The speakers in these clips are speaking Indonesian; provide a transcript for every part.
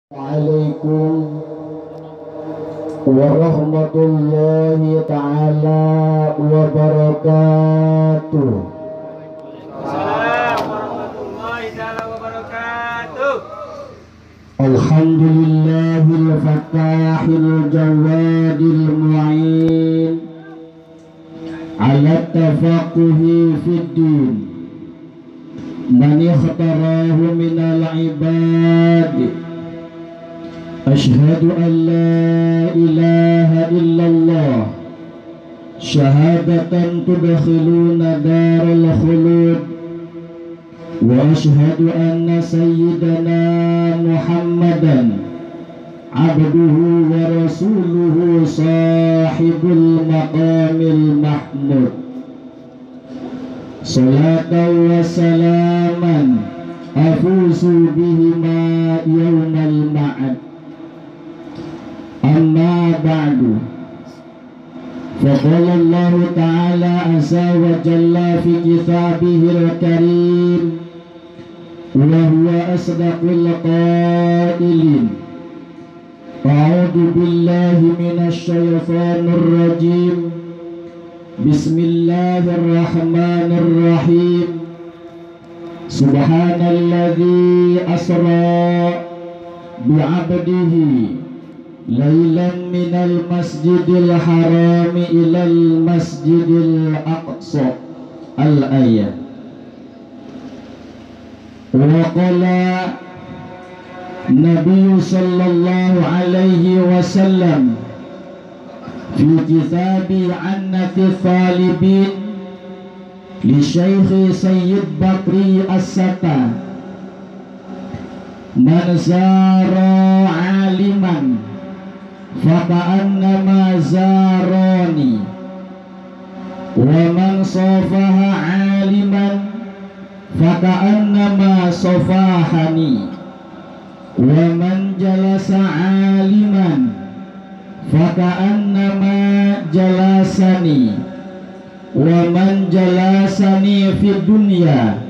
Waalaikumsalam warahmatullahi ta'ala wabarakatuh. Waalaikumsalam warahmatullahi ta'ala wabarakatuh. Alhamdulillahil fatahil jawadil mu'in ala tafaquhi fid din man ikhtarahu minal ibad. Ashhadu an la ilaha illallah syahadatan tudkhiluna daral khulud wa ashhadu anna sayyidana Muhammadan abduhu wa rasuluhu sahibul maqamil mahmud. Salatan wa salaman afuzu bihima yawmal ma'ad. Amma ba'du, faqala Allah ta'ala azza wa jalla fi kitabihil karim wa huwa asdaqul qailin. A'udzu billahi minasy syaithanir rajim. Bismillahirrahmanirrahim. Subhanalladzi asra bi'abdihi lailan minal masjidil harami ilal masjidil aqsa. Al-ayat. Wa qala Nabi sallallahu alaihi wasallam fi kitabi annati talibin li Syekh Sayyid Bakri As-Sata, man zara aliman faka'annama zarani wa man safaha aliman faka'annama safahani wa man jalasa aliman faka'annama jalasani wa man jalasani fid dunya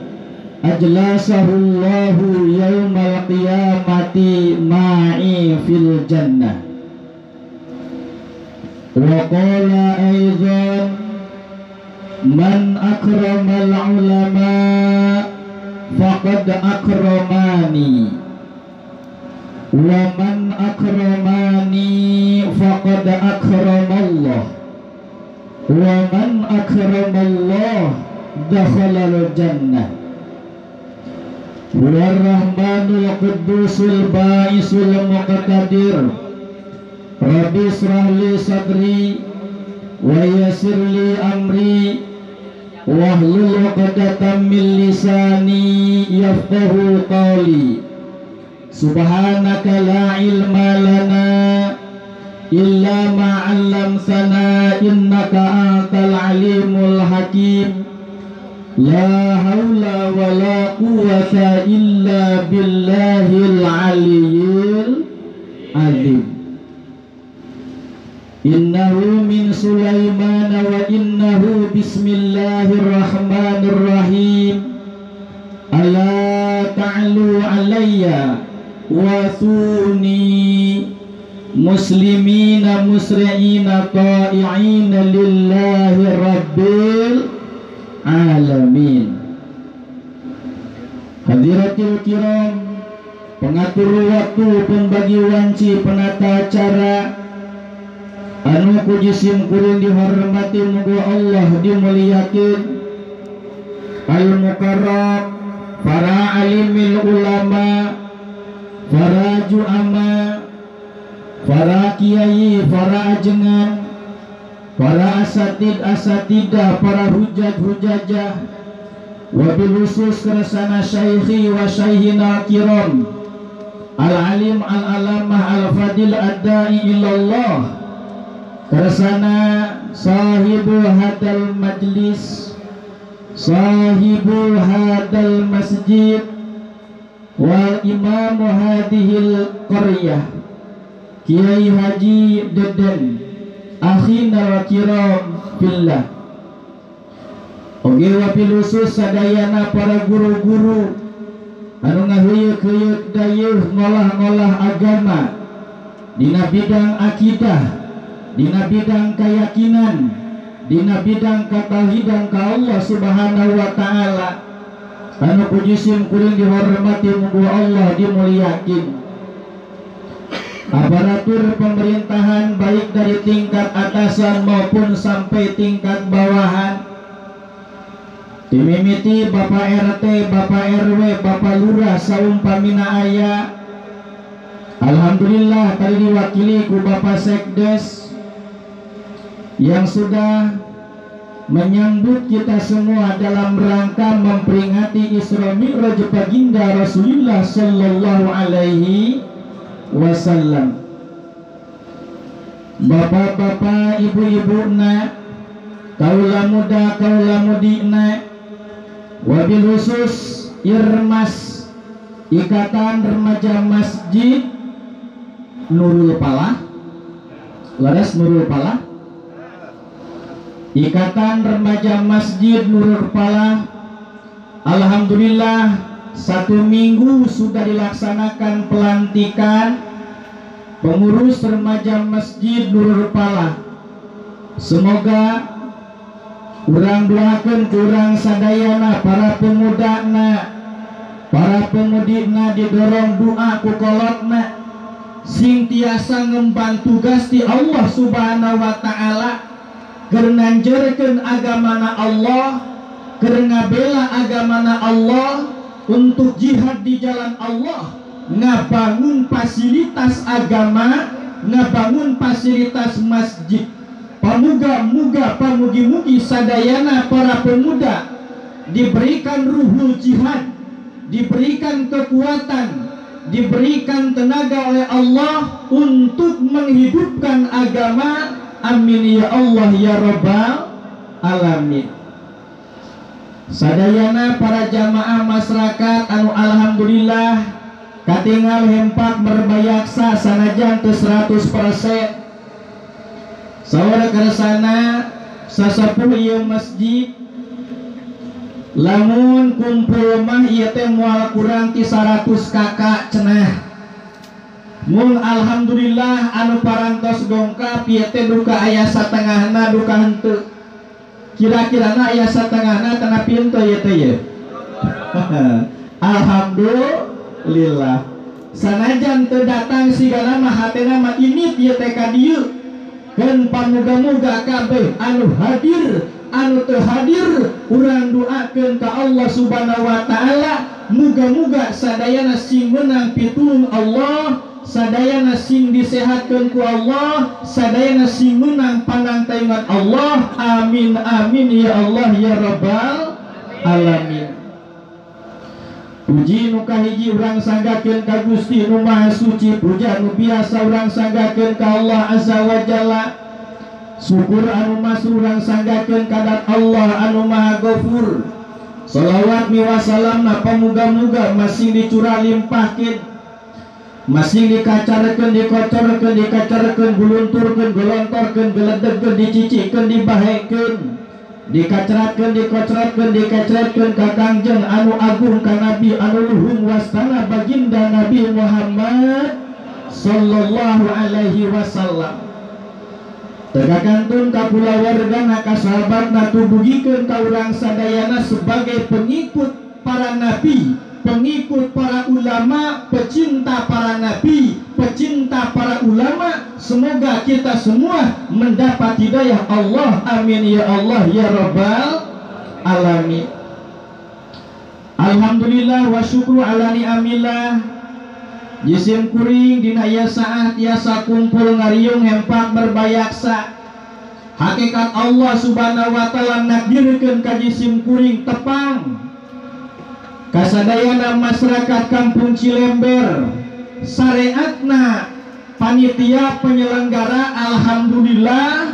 ajlasahu Allahu yawmal qiyamati ma'i fil jannah. Wa qala aidan man akramal ulama faqad akramani wa man akramani faqad akramallah wa man akramallah dakhalal jannah. War-Rahmanul Quddusul Ba'isul Muqtadir Rabbi israh li sadri wa yassir li amri wahlul 'uqdatam min lisani yafqahu qawli. Subhanaka la ilma lana illa ma 'allamtana innaka antal alimul hakim. La haula wa la quwwata illa billahil aliyyil azim. Innahu min Sulaiman wa innahu bismillahirrahmanirrahim. Ala ta'lu alayya wa thuni muslimina musri'ina ta'i'ina lillahi rabbil alamin. Hadiratul kiram, pengatur waktu, pembagi wanci, penata acara, anu puji simkuring dihormati, muga Allah dimuliakeun. Al-mukarram, para alimil ulama, para juama, para kiai, para ajengan, para asatidah, para hujajah, wabil khusus keresana syaikhi wa syaikhina kiram al-alim al-alamah al-fadil ad-da'i ilallah, keresana sahibul hadal majlis, sahibul hadal masjid, wal imam hadihil qaryah, Kiai Haji Deden akhina wa kiram fillah. Oge wabil khusus sadayana para guru-guru, anu ngahuyuk-huyuk dayeuh ngolah-ngolah agama dina bidang akidah, dina bidang keyakinan, dina bidang katauhidan ka Allah Subhanahu wa taala. Anu puji sim kuring dihormati muga Allah dimuliakeun. Aparatur pemerintahan baik dari tingkat atasan maupun sampai tingkat bawahan, dimimiti Bapak RT, Bapak RW, Bapak Lurah saumpamina aya. Alhamdulillah tadi diwakili ku Bapak Sekdes yang sudah menyambut kita semua dalam rangka memperingati Isra Mi'raj baginda Rasulullah sallallahu alaihi wasallam. Bapak-bapak, ibu-ibuna, kaula muda, kaula mudina, wabil khusus Irmas, Ikatan Remaja Masjid Nurul Palah, laras Nurul Palah, Ikatan Remaja Masjid Nurul Palah. Alhamdulillah 1 minggu sudah dilaksanakan pelantikan pengurus remaja Masjid Nurul Palah. Semoga urang doakeun ku urang sadayana, para pemudana, para pemudina didorong doa ku kolotna sing tiasa ngemban tugas di Allah Subhanahu wa taala keur nanjeurkeun agamana Allah, keur ngabela agamana Allah, untuk jihad di jalan Allah, ngabangun fasilitas agama, ngabangun fasilitas masjid. Pamuga-muga, pamugi-mugi sadayana para pemuda diberikan ruhul jihad, diberikan kekuatan, diberikan tenaga oleh Allah untuk menghidupkan agama. Amin ya Allah ya Rabbal alamin. Sadayana para jamaah masyarakat anu alhamdulillah katingal hempak berbayaksa sanajan ke 100%. Saudara keresana sasapuh ieu masjid lamun kumpul mah ieu teh moal kurang ti 100 kakak cenah. Mun alhamdulillah anu parantos dongkap ieu teh duka aya satengahna duka henteu. Kira-kirana aya satengahna tanah pintu ieu teh ye. Alhamdulillah. Sanajan teu datang sigana mah hatena mah init ieu teh ka dieu. Keun pamuga-muga kabeh anu hadir, anu teu hadir, urang doakeun ka Allah Subhanahu wa taala, muga-muga sadayana sing meunang pitulung Allah, sadayana sing disehatkeun ku Allah, sadayana sing meunang panangtaingan Allah. Amin amin ya Allah ya Rabbal alamin. Puji nu kahiji urang sanggakeun ka Gusti nu Maha Suci, puja nu biasa urang sanggakeun ka Allah Azza wa Jalla. Syukur anu masrur urang sanggakeun ka Dat Allah anu Maha Ghafur. Shalawat mi wasalamna pamuga-muga masih dicurah limpahkeun, masih dikacarekeun, dikocorkeun, dikacarekeun, gulunturkeun, gelontorkeun, geledegkeun, dicicikeun, dibahekeun, dikacratkeun, dikocratkeun, dikacratkeun ka Kangjeng anu agung, ka Nabi anu luhung wastana baginda Nabi Muhammad sallallahu alaihi wasallam. Tegakantun ka kulawargana, ka sahabatna, tubugikeun ka urang sadayana sebagai pengikut para nabi, pengikut para ulama, pecinta para nabi, pecinta para ulama. Semoga kita semua mendapat hidayah Allah. Amin ya Allah ya Rabbal alamin. Alhamdulillah wa syukru ala ni'amillah. Jisim kuring dina ieu saat tiasa kumpul ngariung hempak berbayaksa. Hakikat Allah Subhanahu wa taala nakdirkeun ka jisim kuring tepang kasadayana masyarakat Kampung Cilember. Syariatna panitia penyelenggara alhamdulillah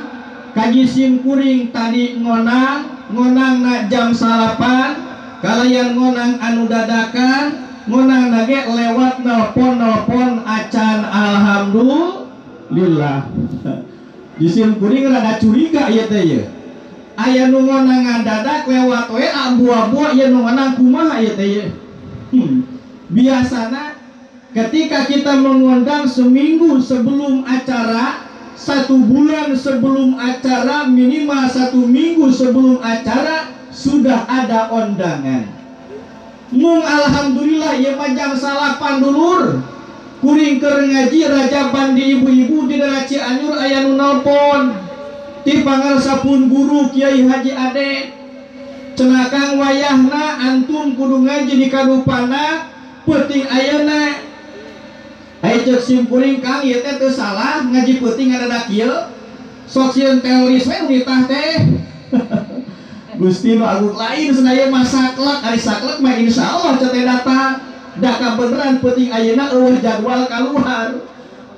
kajisim kuring tadi ngonang na jam 8, kalayan ngonang anu dadakan, ngonang nage lewat nelpon acan. Alhamdulillah. Jisim kuring rada curiga ieu teh ye. Aya nu ngonang dadak lewat we abu-abu, ieu nu ngonang kumaha ieu teh ye. Biasanya ketika kita mengundang seminggu sebelum acara, 1 bulan sebelum acara, minimal 1 minggu sebelum acara sudah ada undangan. Mung alhamdulillah ya majang salapan dulur. Kuring keur ngaji rajaban di ibu-ibu di daerah Cianjur aya nu nelpon. Ti pangarsapun guru Kiai Haji Ade. Cenakang wayahna antum kudu ngaji di kadupana peuting ayeuna. Aya ceuk sim kuring Kang ieu teh teu salah ngaji peuting ada kieu. Sok sieun teoris we nitah teh. Gusti nu agung lain senaya masaklek ari saklek mah insyaallah teh datang. Da kabeneran peuting ayeuna eueuh jadwal kaluar.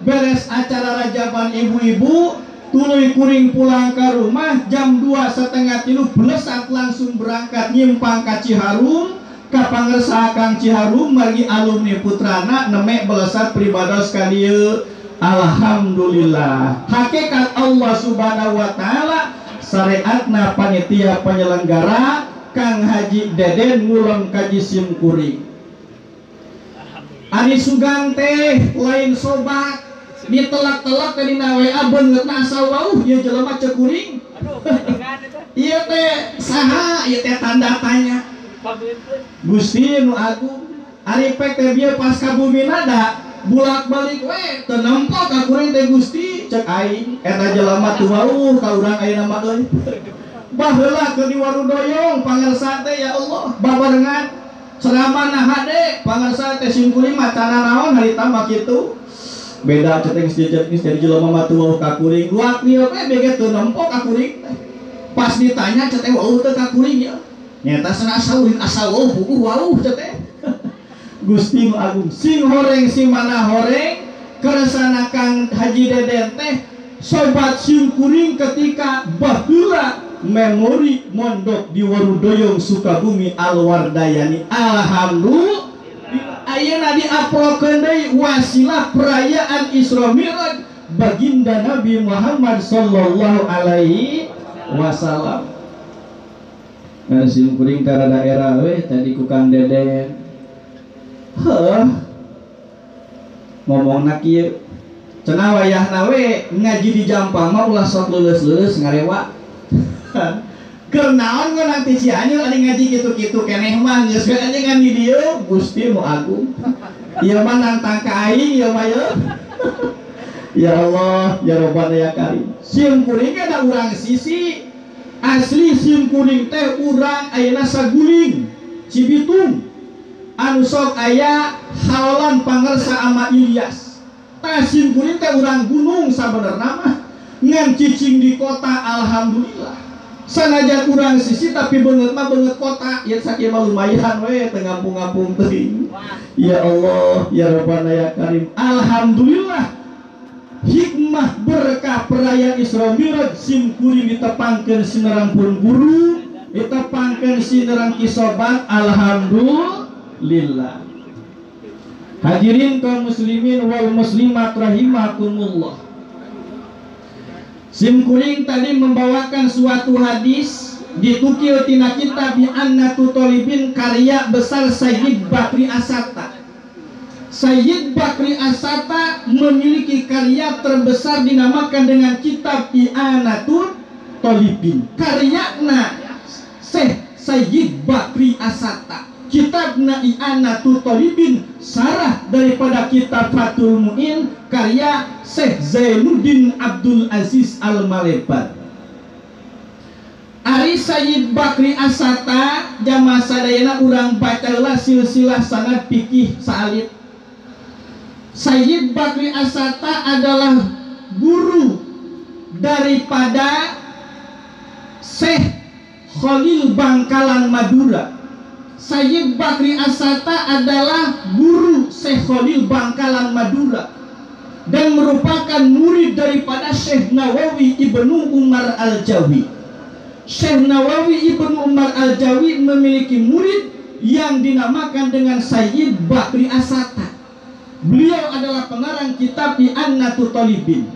Beres acara rajaban ibu-ibu, tuluy kuring pulang ke rumah jam 2:30 belesat langsung berangkat nyimpang ka Ciharum ka pangersa Kang Ciharum margi alumni putrana nemek belesat pribados ka dieu. Alhamdulillah. Hakikat Allah Subhanahu wa taala syariatna panitia penyelenggara Kang Haji Deden ngulon kaji sim kuring. Ari sugan teh lain sobat ditelak-telak tadi na WA beungeutna asa wauh ieu jelema ceuk kuring. Ieu teh saha? Ieu teh tanda tanya. Gusti nu agung ari pek teh bieu pas ka bumina da bulak-balik we teu nempo ka kuring teh Gusti ceuk aing eta jelema teu wauh ka urang ayeuna mah euy. Baheula keur di Warudoyong pangarsa teh ya Allah babarengan ceramah nah hade pangarsa teh sim kuring mah cara naon harita mah kitu. Beda ceteng sejenis dari jelema mah teu wauh ka kuring luak ieu teh bege teu nempo ka kuring. Pas ditanya ceteng wauh teu ka kuring ya. Nyata cenah asa wauh puguh wauh ceteng. Gusti nu agung sing horeng sing mana horeng keresana Kang Haji Deden teh sobat sim kuring ketika baheula memori mondok di Warudoyong Sukabumi Alwardayani. Alhamdulillah ayeuna diaprokeun deui wasilah perayaan Isra Mi'raj baginda Nabi Muhammad sallallahu alaihi wasallam. Sim kuring ka daerah we tadi ku Kang Deden. Ngomongna kieu cenah wayahna we ngaji di Jampang mah ulah sok leuleus-leuleus ngarewa. Keur naon ngeunang ti Cianjur ari ngaji kitu-kitu keneh mah geus we aja ngan di dieu Gusti nu agung. Ieu mah nantang ka aing ieu mah ye. Ya Allah ya Rabbana ya Karim. Sim kuring ada urang sisi asli sim kuring teh urang ayeuna Saguling Cibitung anu sok aya haolan pangersa ama Ilyas. Tah sim kuring teh urang gunung sabenerna mah ngan cicing di kota. Alhamdulillah sanajan urang sisi tapi beungeut mah beungeut kota ieu sakieu mah lumayan we teu ngampung-ngampung teuing. Ya Allah ya Rabbana ya Karim. Alhamdulillah hikmah berkah perayaan Isra Mi'raj sim kuring ditepangkeun sinerangan guru ditepangkeun sinerangan kisobat. Alhamdulillah. Hadirin kaum muslimin wal muslimat rahimakumullah. Sim kuring tadi membawakan suatu hadis ditukil tina kitab Annatu Thalibin karya besar Sayyid Bakri As-Satta. Sayyid Bakri As-Satta memiliki karya terbesar dinamakan dengan kitab I'anatul Thalibin. Karyana Syekh Sayyid Bakri As-Satta. Kitabna I'anatul Thalibin sarah daripada kitab Fathul Mu'in karya Syekh Zainuddin Abdul Aziz Al-Malebat. Ari Sayyid Bakri As-Satta jamaah sadayana urang baca heula silsilah sanad fikih saalit. Sayyid Bakri As-Satta adalah guru daripada Syekh Khalil Bangkalan Madura. Sayyid Bakri As-Satta adalah guru Syekh Khalil Bangkalan Madura dan merupakan murid daripada Syekh Nawawi Ibnu Umar Al-Jawi. Syekh Nawawi Ibnu Umar Al-Jawi memiliki murid yang dinamakan dengan Sayyid Bakri As-Satta. Beliau adalah pengarang kitab I'anatul Thalibin.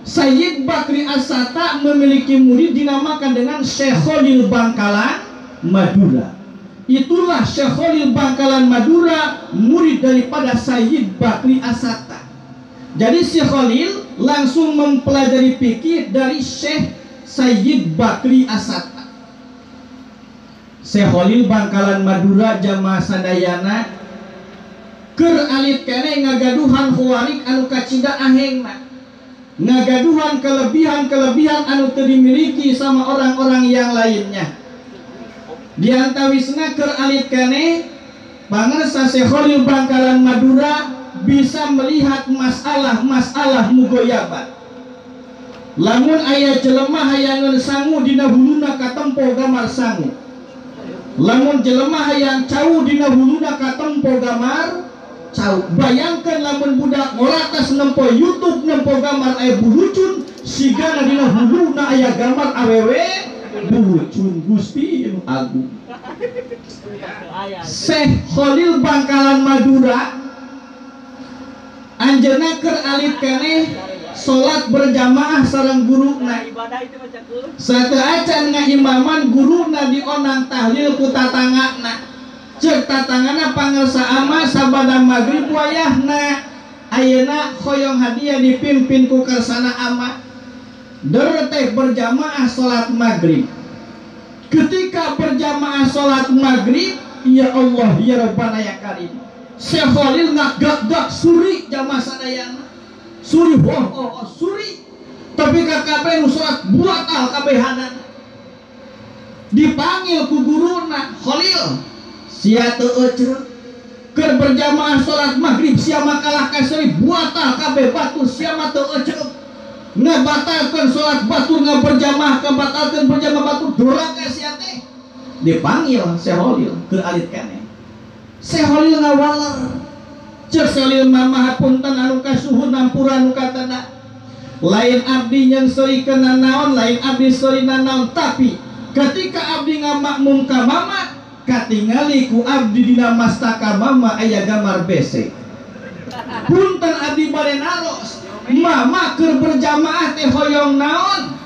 Sayyid Bakri As-Satta memiliki murid dinamakan dengan Syekh Khalil Bangkalan Madura. Itulah Syekh Khalil Bangkalan Madura, murid daripada Sayyid Bakri As-Satta. Jadi Syekh Khalil langsung mempelajari fikih dari Syekh Sayyid Bakri As-Satta. Syekh Khalil Bangkalan Madura jamaah sadayana keur alit kene ngagaduhan khawarik anu kacinda ahengna, ngagaduhan kelebihan-kelebihan anu teu dimiliki sama orang-orang yang lainnya. Di antawisna keur alit kene pangarsa Syekh Khalil Bangkalan Madura bisa melihat masalah-masalah mugoyabat. Lamun aya jelema hayangeun sangu dina huluna katempo gamar sangu, lamun jelema hayang cau dina huluna katempo gamar cau. Bayangkeun lamun budak ngolatas nempo YouTube nempo gamar aya bulucun, sigana dina huluna aya gambar awewe bulucun. Gusti anu agung. Syekh Khalil Bangkalan Madura anjeunna keur alit keneh salat berjamaah sareng guruna. Sateu acan ngaimaman guruna dionang tahlil ku tatangana. Ceuk tatangana pangarsa ama sabada magrib wayahna. Ayeuna hoyong hadiah dipimpin ku kersana ama. Dereteh berjamaah salat magrib. Ketika berjamaah salat magrib, ya Allah ya Rabbana ya Karim, Syekh Khalil ngagak suri jamaah sadayana. Suri suri. Tapi kakabeh nu salat buatal kabehanan. Dipanggil ku guruna, Khalil, sia teu eceuk keur berjamaah salat magrib sia makalah kasari buatal kabeh batur sia mah teu eceuk. Ngabatalkeun salat batur ngaberjamaah kabatalkeun berjamaah batur duraka sia teh. Dipanggil Syekh Khalil keur alit keneh. Syekh Khalil ngawaler. Ceuk Khalil mah hapunten anu kasuhun ampura anu katana. Lain abdi nyengseuikeun naon, lain abdi seurina naon, tapi ketika abdi ngamakmum ka mama, katingali ku abdi dina mastaka mama aya gambar besek. Punten abdi bade naros, mama keur berjamaah teh hoyong naon?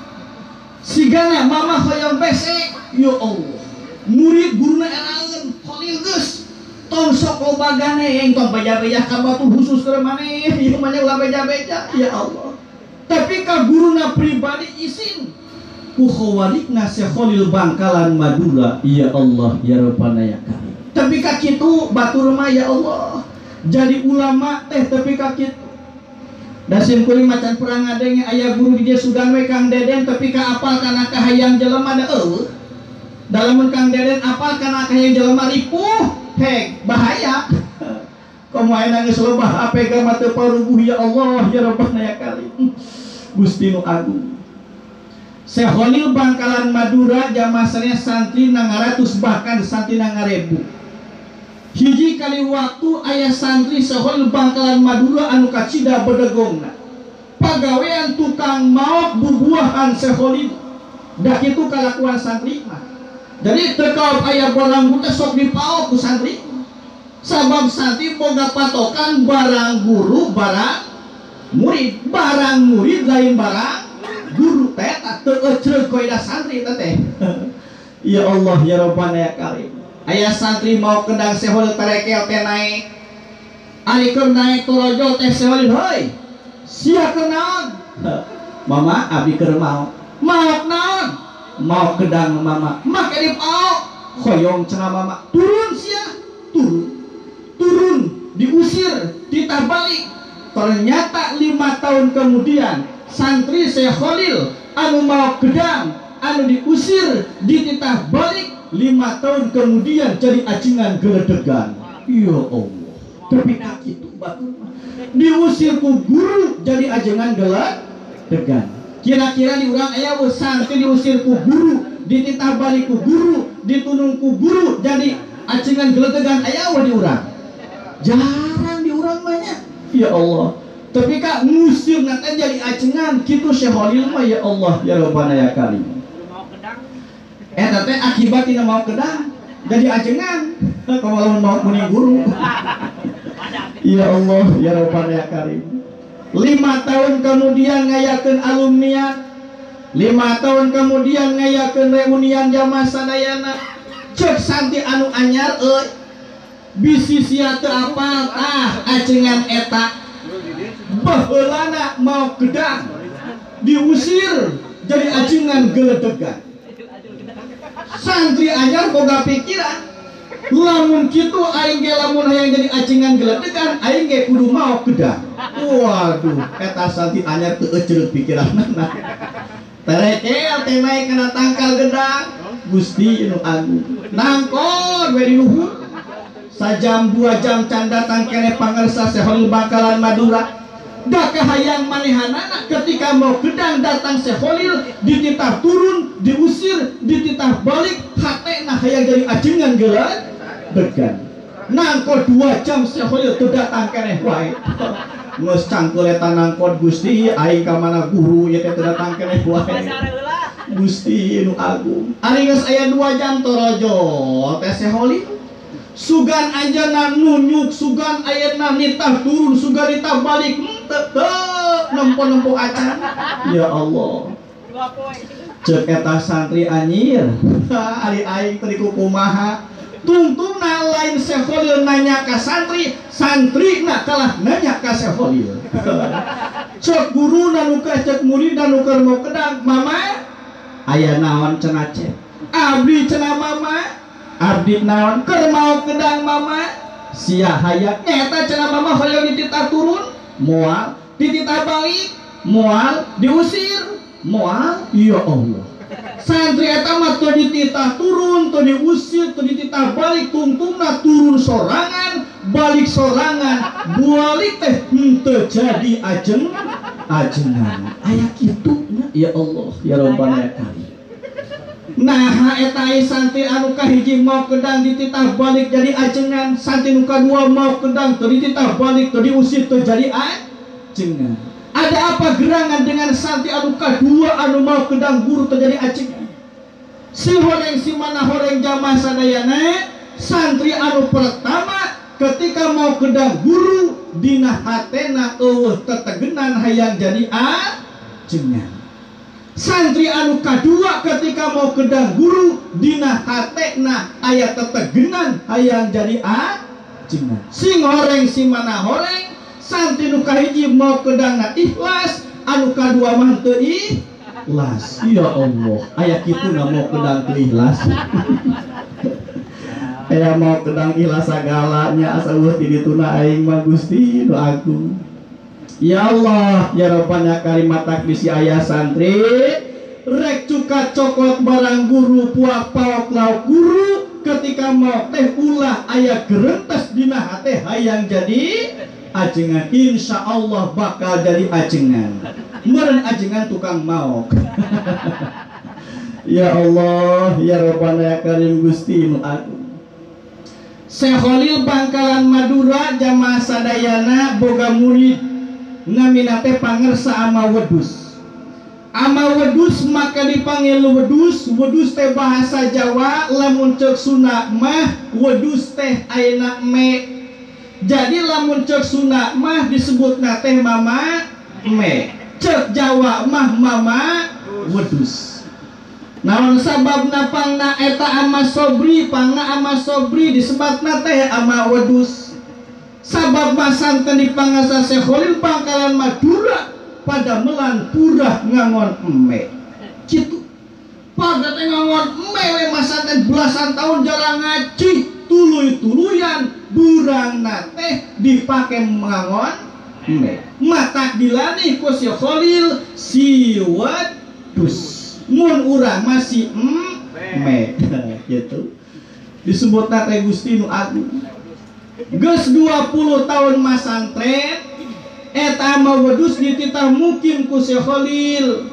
Sigana mama hoyong besek. Ya Allah. Murid guruna eraeun, Khalil geus tong sok loba ganeng, tong beja-beja ka batu khusus keur maneh, ieu mah ulah beja-beja. Ya Allah. Tapi ka guruna pribadi isin ku khawalikna Syekh Khalil Bangkalan Madura. Ya Allah ya Rabbana ya Karim. Tapi ka kitu batur mah ya Allah. Jadi ulama teh tapi ka kitu. Dasim kuring macan perang ngadenge aya guru di dia sugan we Kang Deden tapi ka apal kana kahayang jelema da eueuh. Dalamun Kang Deden apal kana kahayang jelema ripuh. Hek, bahaya. Komo aya geus loba HP ka mah teu parubuh ya Allah ya Rabbana ya Karim. Gusti nu agung. Syekh Khalil Bangkalan Madura jamaah santri na 100 bahkan santri na 1000. Hiji kali waktu aya santri Syekh Khalil Bangkalan Madura anu kacida bedegongna. Pagawean tukang maot bubuahan Syekh Khalil. Da kitu kalakuan santri mah. Jadi teu aya barang teh sok dipaok ku santri. Sabab santri boga patokan barang guru, barang murid. Barang murid lain barang guru teh teu eceuk koida santri teh. Ya Allah ya Rabbana ya Karim. Aya santri mau kendang Syekh Khalil tarekel teh naik. Ari keur naik torojo teh Syekh Khalil, "Heuy, sia keur naon?" "Mama, abdi keur mau." "Maot naon?" "Mau kedang mama." "Make dipaok." Hoyong cenah mama, "Turun sia." Turun, diusir, ditah balik. Ternyata 5 tahun kemudian santri Syekh Khalil anu mau gedang, anu diusir, dititah balik 5 tahun kemudian jadi acingan geledegan. Ya Allah. Tapi kitu batur diusir ku guru jadi ajengan geledegan. Kira-kira di urang aya santri diusir ku guru, dititah balik ku guru, ditunung ku guru jadi acingan geledegan aya di urang. Jarang di urang banyak. Ya Allah. Tapi kak ngusir nanti jadi acengan kitu Syekh Khalil mah ya Allah ya Rabbana ya Karim. Teh akibat tidak mau kedang jadi acengan. Kalau mau kuning guru. Ya Allah ya Rabbana ya Karim. 5 tahun kemudian ngayakeun alumni. 5 tahun kemudian ngayakeun reunian jamaah sadayana. cek santri anu anyar bisi sia teu apal tah ajengan eta baheulana mau gedang diusir jadi ajengan geledegan. Santri anyar boga pikiran lamun kitu aing ge lamun hayang jadi ajengan geledegan aing ge kudu mau gedang. Waduh eta santri anyar teu eceut pikiranna. Terekel teh naik kana tangkal gedang Gusti nu agung nangkon we di luhur sajam 2 jam can datang kene pangarsa Seholil Bangkalan Madura. Da kahayang manehanana ketika mau gedang datang Seholil dititah turun diusir dititah balik hatena hayang jadi ajengan geledegan. Nangkon 2 jam Seholil teu datang kene wae. Geus cangkeul eta nangkon Gusti aing ka mana guru ieu teh teu datang kene wae. Gusti nu agung ari geus aya 2 jam torojo teh Seholil sugan anjeunna nunyuk sugan ayeuna nitah turun sugan nitah balik nempo-nempo acan. Ya Allah cek eta santri anyir ari aing teu kumaha tungtungna lain Seholil nanya ka santri santrina kalah nanya ka Seholil. Cek guru nu cek murid nu keur mau kedang mama aya naon cenah cek abdi cenah mama abdi naon keur mau kedang mama sia hayang eta cenah mama hoyong dititah turun moal dititah balik moal diusir moal. Ya Allah santri eta mah teu dititah turun teu diusir teu dititah balik tungtungna turun sorangan balik sorangan balik teh henteu jadi ajengan aya kitu. Ya Allah ya Rabbana ya Karim. Nah eta santri anu kahiji mau kedang dititah balik jadi ajengan santri nu kadua mau kedang teu dititah balik teu diusir teu jadi ajengan. Ada apa gerangan dengan santri anu kadua anu mau kedang guru teu jadi ajengan? Si horeng si mana horeng jamaah sadayana santri anu pertama ketika mau kedang guru dina hatena eueuh tetegenan hayang jadi ajengan. Santri anu kadua ketika mau kedang guru dina hatena aya tetegenan hayang jadi ajengan. Sing horeng si mana horeng santri nu kahiji mau kedangna ikhlas anu kadua mah teu ikhlas. Ya Allah aya kituna mau kedang teu ikhlas. Aya mau kedang ikhlas sagalanya asa eueuh ti dituna aing mah Gusti nu agung. Ya Allah ya Rabbana kalimatak bisi ayah santri rek cuka cokot barang guru puak paok lauk guru ketika mau teh ulah ayah gerentes dina hate hayang jadi ajengan. Insya Allah bakal jadi ajengan meureun ajengan tukang maok. Ya Allah ya Rabbana ya Karim Gusti nu agung. Seholil Bangkalan Madura jamaah sadayana boga murid ngamina teh pangersa ama wedus. Ama wedus maka dipanggil wedus. Wedus teh bahasa Jawa lamun ceuk Sunda mah wedus teh ayeuna me. Jadi lamun ceuk Sunda mah disebutna teh mama me. Ceuk Jawa mah mama wedus. Naon sababna pangna eta ama sobri pangna ama sobri disebutna teh ama wedus. Sabab masanten di pangasa Seholil Bangkalan Madura pada melan purah ngangon eme kitu pada teh ngangon eme we masanten belasan tahun jarang ngaji tuluy-tuluyan burangna teh dipake ngangon eme mata dilani ku Seholil si wedus mun urang masih eme gitu disebutna teh Gusti nu agung. Geus 20 tahun masantren eta ama wedus dititah mukim ku Seholil.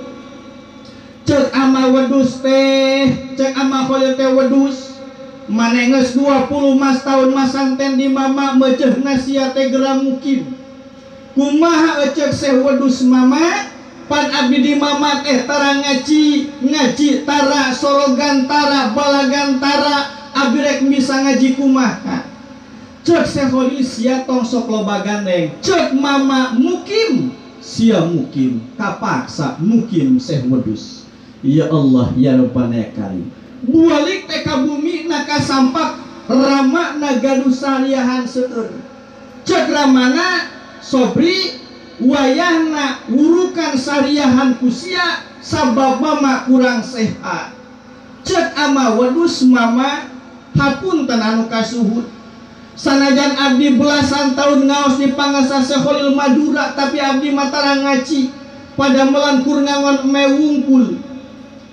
Cek ama wedus teh cek ama Kholil teh wedus mane geus 20 mas tahun masantren di mama meujeuna sia teh geura mukim. Kumaha cek seh wedus mama pan abdi di mama teh tara ngaji tara sorogan tara balagan tara abdi rek bisa ngaji kumaha. Cek Seholil sia tong sok loba gandeng cek mama mukim sia mukim kapaksa mukim seh wedus. Ya Allah ya Rabbana ya Karim balik teh ka bumi naka sampak ramakna gaduh sariahan seueur. Cek ramana sobri wayahna urukan sariahan kusia sabab mama kurang sehat. Cek ama wedus mama hapunten anu kasuhud. Sanajan abdi belasan tahun ngaos di pangasa Sekholil Madura, tapi abdi matara ngaci pada melangkur ngangon mewungkul.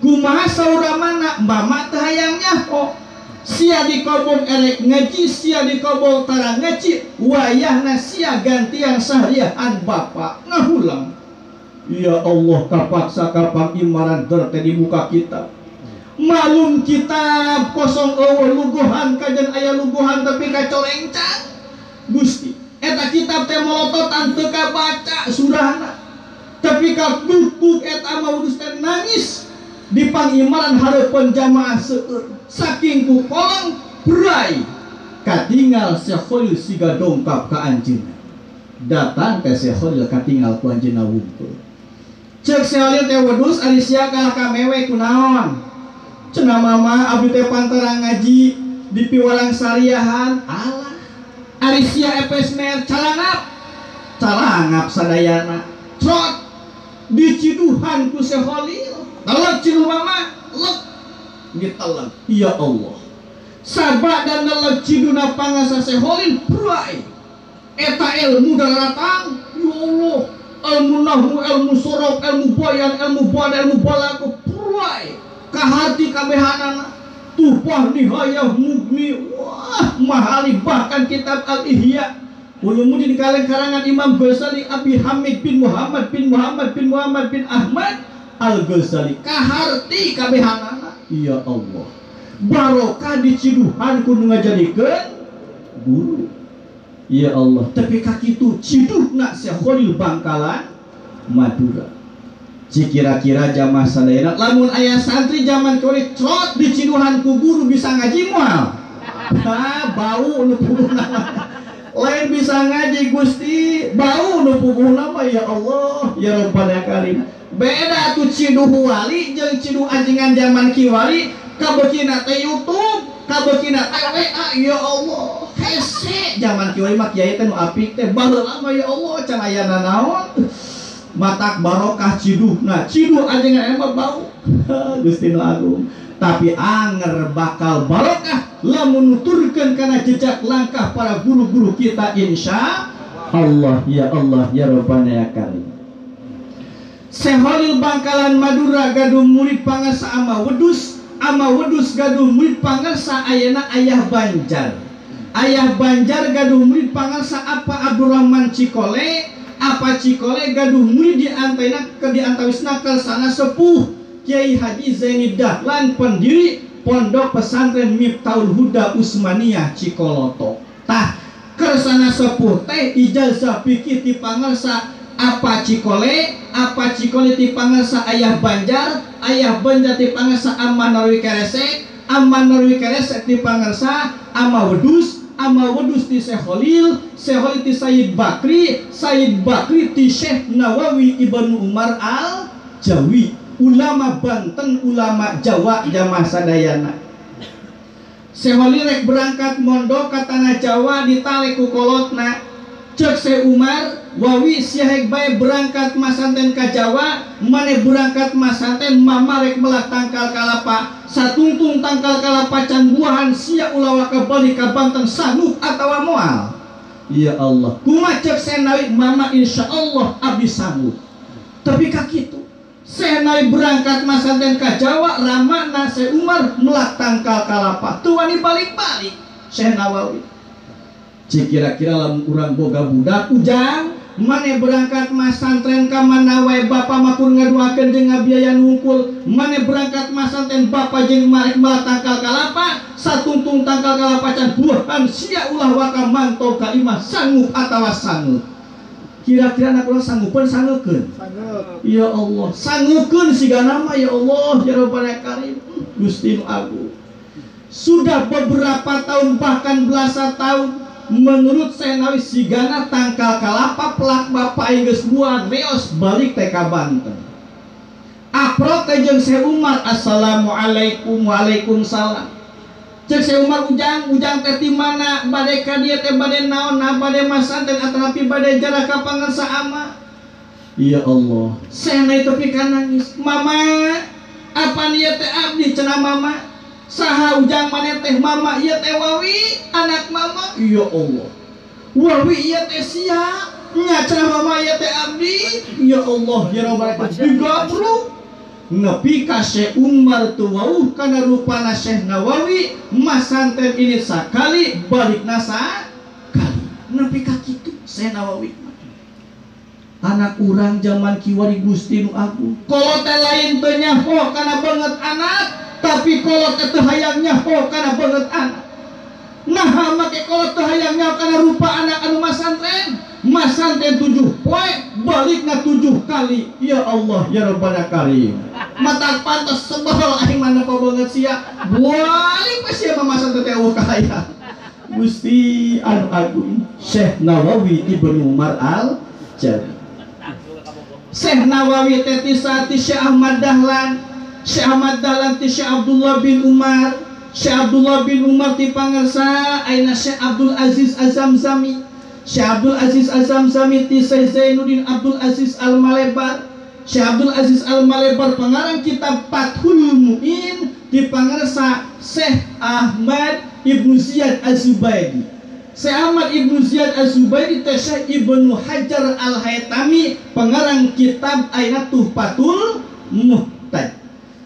Kumaha sauramana mama teu hayang nyaho. Sia dikobong erek ngaji, sia dikobong tara ngaci, wayahna sia gantian sahriahan bapa ngahulang. Ya Allah, kapaksa kapang imaran terte di muka kita. Malum kitab kosong luguhan kajen aya luguhan tapi kacolengcang Gusti eta kitab teh molototan teu kabaca surahna tapi kakdukuk eta mah udus teh nangis di pangimaran hareupeun jamaah seueur saking kukolong berai katinggal Sekholil siga dongkap ka anjeunna datang ke Sekholil katinggal ku anjeunna wungkul cek Sekholil teh wedus ari sia kalah kamewe kunaon cenah mama abdi teh pantara ngaji di piwalang sariahan alah ari sia epesmer calangap sadayana trot diciduhan ku Sekholil telek cidu mama lek ditelek ya Allah sabak dan telek ciduna pangasa Sekholil prai eta ilmu daratang ya Allah ilmu nahwu ilmu sorok ilmu bayan ilmu bada ilmu balaku prai kahati kabehanana tupah nihayah mugni wah mahali bahkan kitab Al-Ihya ulumuddin kaleng karangan Imam Ghazali Abi Hamid bin Muhammad bin Muhammad bin Muhammad bin Ahmad Al-Ghazali kaharti kabehanana ya Allah barokah diciduhan kudu ngajadikeun guru ya Allah tapi kakitu ciduhna Sekholil Bangkalan Madura. Kira-kira jamaah sadayana lamun ayah santri zaman kori trot di ciduhan ku guru bisa ngaji moal bau nu puguhna lain bisa ngaji Gusti bau nu puguhna mah ya Allah ya Rabbana karim beda tuh ciduh wali jeung ciduh anjingan zaman kiwali kabeukina teh YouTube kabeukina teh WA ya Allah hese zaman kiwali mah kiai teh nu apik teh baheula mah ya Allah can aya nanaon matak barokah ciduhna ciduh anjingan emang bau Gusti nu agung tapi anger bakal barokah lamun nuturkeun kana jejak langkah para guru-guru kita insya Allah ya Allah ya Rabbana ya Karim. Sekholil Bangkalan Madura gaduh murid pangarsa ama wedus gaduh murid pangarsa ayana Ayah Banjar gaduh murid pangarsa apa Abdurrahman Cikole apa Cikole gaduh murid di antawisna kersana sepuh Kiai Haji Zaini Dahlan pendiri Pondok Pesantren Miftahul Huda Usmaniyah Cikoloto. Tah kersana sepuh teh ijazah fikih ti pangarsa apa Cikole ti pangarsa Ayah Banjar ti pangarsa Amma Narwi Keresek ti pangarsa Ama Wedus ti Sekholil ti Sayyid Bakri ti Syekh Nawawi Ibnu Umar Al-Jawi ulama Banten ulama Jawa jamaah sadayana. Sekholil rek berangkat mondok ka tanah Jawa ditalek ku kolotna cek Syekh Umar wawi siahek bae berangkat masanten ka Jawa mane berangkat masanten mama rek melah tangkal kalapa satungtung tangkal kalapa can buahan sia ulawa ka bali ka Banten sanggup atawa moal ya Allah kumaha cek senawi mama insyaallah abdi sanggup tapi kakitu senawi berangkat masanten ka Jawa ramana Syekh Umar melah tangkal kalapa teu wani balik-balik Syekh Nawawi kira-kira lamun urang boga budak ujang mane berangkat masantren ka mana wae bapa makur ngaduakeun jeung ngabiaya nungkul mane berangkat masantren bapa jeung marek melah tangkal kalapa satungtung tangkal kalapa can buahan sia ulah waka mantau ka imah sanggup atawa sanggup kira-kira anak ulah sanggupeun sangeukeun ya Allah sangeukeun sigana mah ya Allah ya Rabbana karim Gusti nu agung sudah beberapa tahun bahkan belasan tahun menurut saya nawi sigana tangkal kalapa pelak bapak geus buat reos balik teh ka Banten aprot teh jeung Syekh Umar assalamualaikum waalaikumsalam Cek saya Umar ujang teh di mana bade ka dieu teh bade naon nah bade masanten atanapi bade jarak ka pangarsa ama. Ya Allah, saya itu pika nangis. Mama, apa niat teh abdi cenah mama? Saha ujang maneh teh mama ieu teh Wawi anak mama. Ya Allah. Wawi ieu teh sia nya cenah mama ieu teh abdi. Ya Allah, ya Rabbal alamin. Digabruk nepi ka Syekh Umar tu wauh kana rupana Syekh Nawawi masanten ini sakali balikna sakali nepi ka kitu Syekh Nawawi anak urang zaman kiwari Gusti nu agung kolot teh lain teu nyaho kana banget anak tapi kolot teh teu hayang nyaho kana banget anak nah make kolot teu hayang nyaho kana rupa anak anu masanten 7 poe balikna 7 kali. Ya Allah ya Rabbana Karim mata pantas sebel aing mana banget sia balik we sia masanten teh eueuh kahayang Gusti anu agung Syekh Nawawi Ibnu Umar Al-Jari. Syekh Nawawi teh ti Syekh Ahmad Dahlan ti Syekh Abdullah bin Umar. Syekh Abdullah bin Umar ti pangarsa ayeuna Syekh Abdul Aziz Az-Zamzami. Syekh Abdul Aziz Az-Zamzami ti Syekh Zainuddin Abdul Aziz Al-Malebar. Syekh Abdul Aziz Al-Malebar pengarang kitab Fathul Mu'in di pangarsa Syekh Ahmad Ibnu Ziyad Az-Zubaidi. Syekh Ahmad Ibnu Ziyad Az-Zubaidi teh Syekh Ibnu Hajar Al-Haytami pengarang kitab ayeuna Tuhfatul Muhtaj.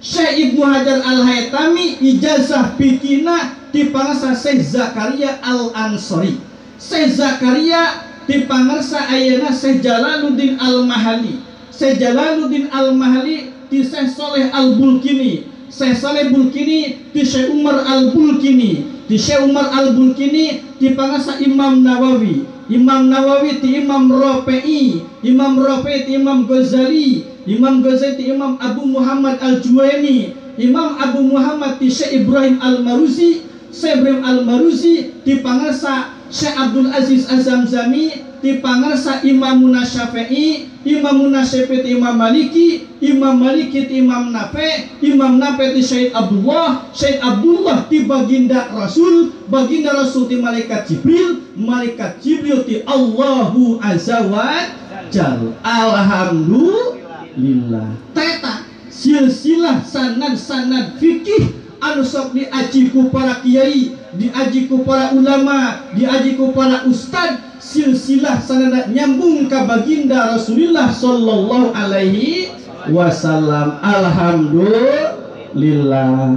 Syekh Ibnu Hajar Al-Haytami ijazah pikina di pangarsa Syekh Zakaria Al-Ansori. Syekh Zakaria di pangarsa ayeuna Syekh Jalaluddin Al-Mahali. Syekh Jalaluddin Al-Mahali di Syekh Saleh Al-Bulkini. Syekh Saleh Bulkini di Syekh Umar Al-Bulkini. Di Syekh Umar Al-Bulkini di pangarsa Imam Nawawi. Imam Nawawi ti Imam Rafi'i. Imam Rafi'i ti Imam Ghazali. Imam Ghazali ti Imam Abu Muhammad Al-Juwaini. Imam Abu Muhammad ti Syekh Ibrahim Al-Maruzi. Syekh Ibrahim Al-Maruzi di pangarsa Syekh Abdul Aziz Az-Zamzami di pangarsa Imamuna Syafi'i. Imamuna Syafi'i ti Imam Maliki. Imam Maliki ti Imam Nafi'. Imam Nafi' ti Syekh Abdullah. Syekh Abdullah ti baginda Rasul. Baginda Rasul ti malaikat Jibril. Malaikat Jibril ti Allahu Azza wa Jalla. Alhamdulillah. Teta silsilah sanad fikih anu sok diaji ku para kiai, diaji ku para ulama, diaji ku para ustad, silsilah sanad nyambung ka baginda Rasulullah sallallahu alaihi wasallam. Alhamdulillah.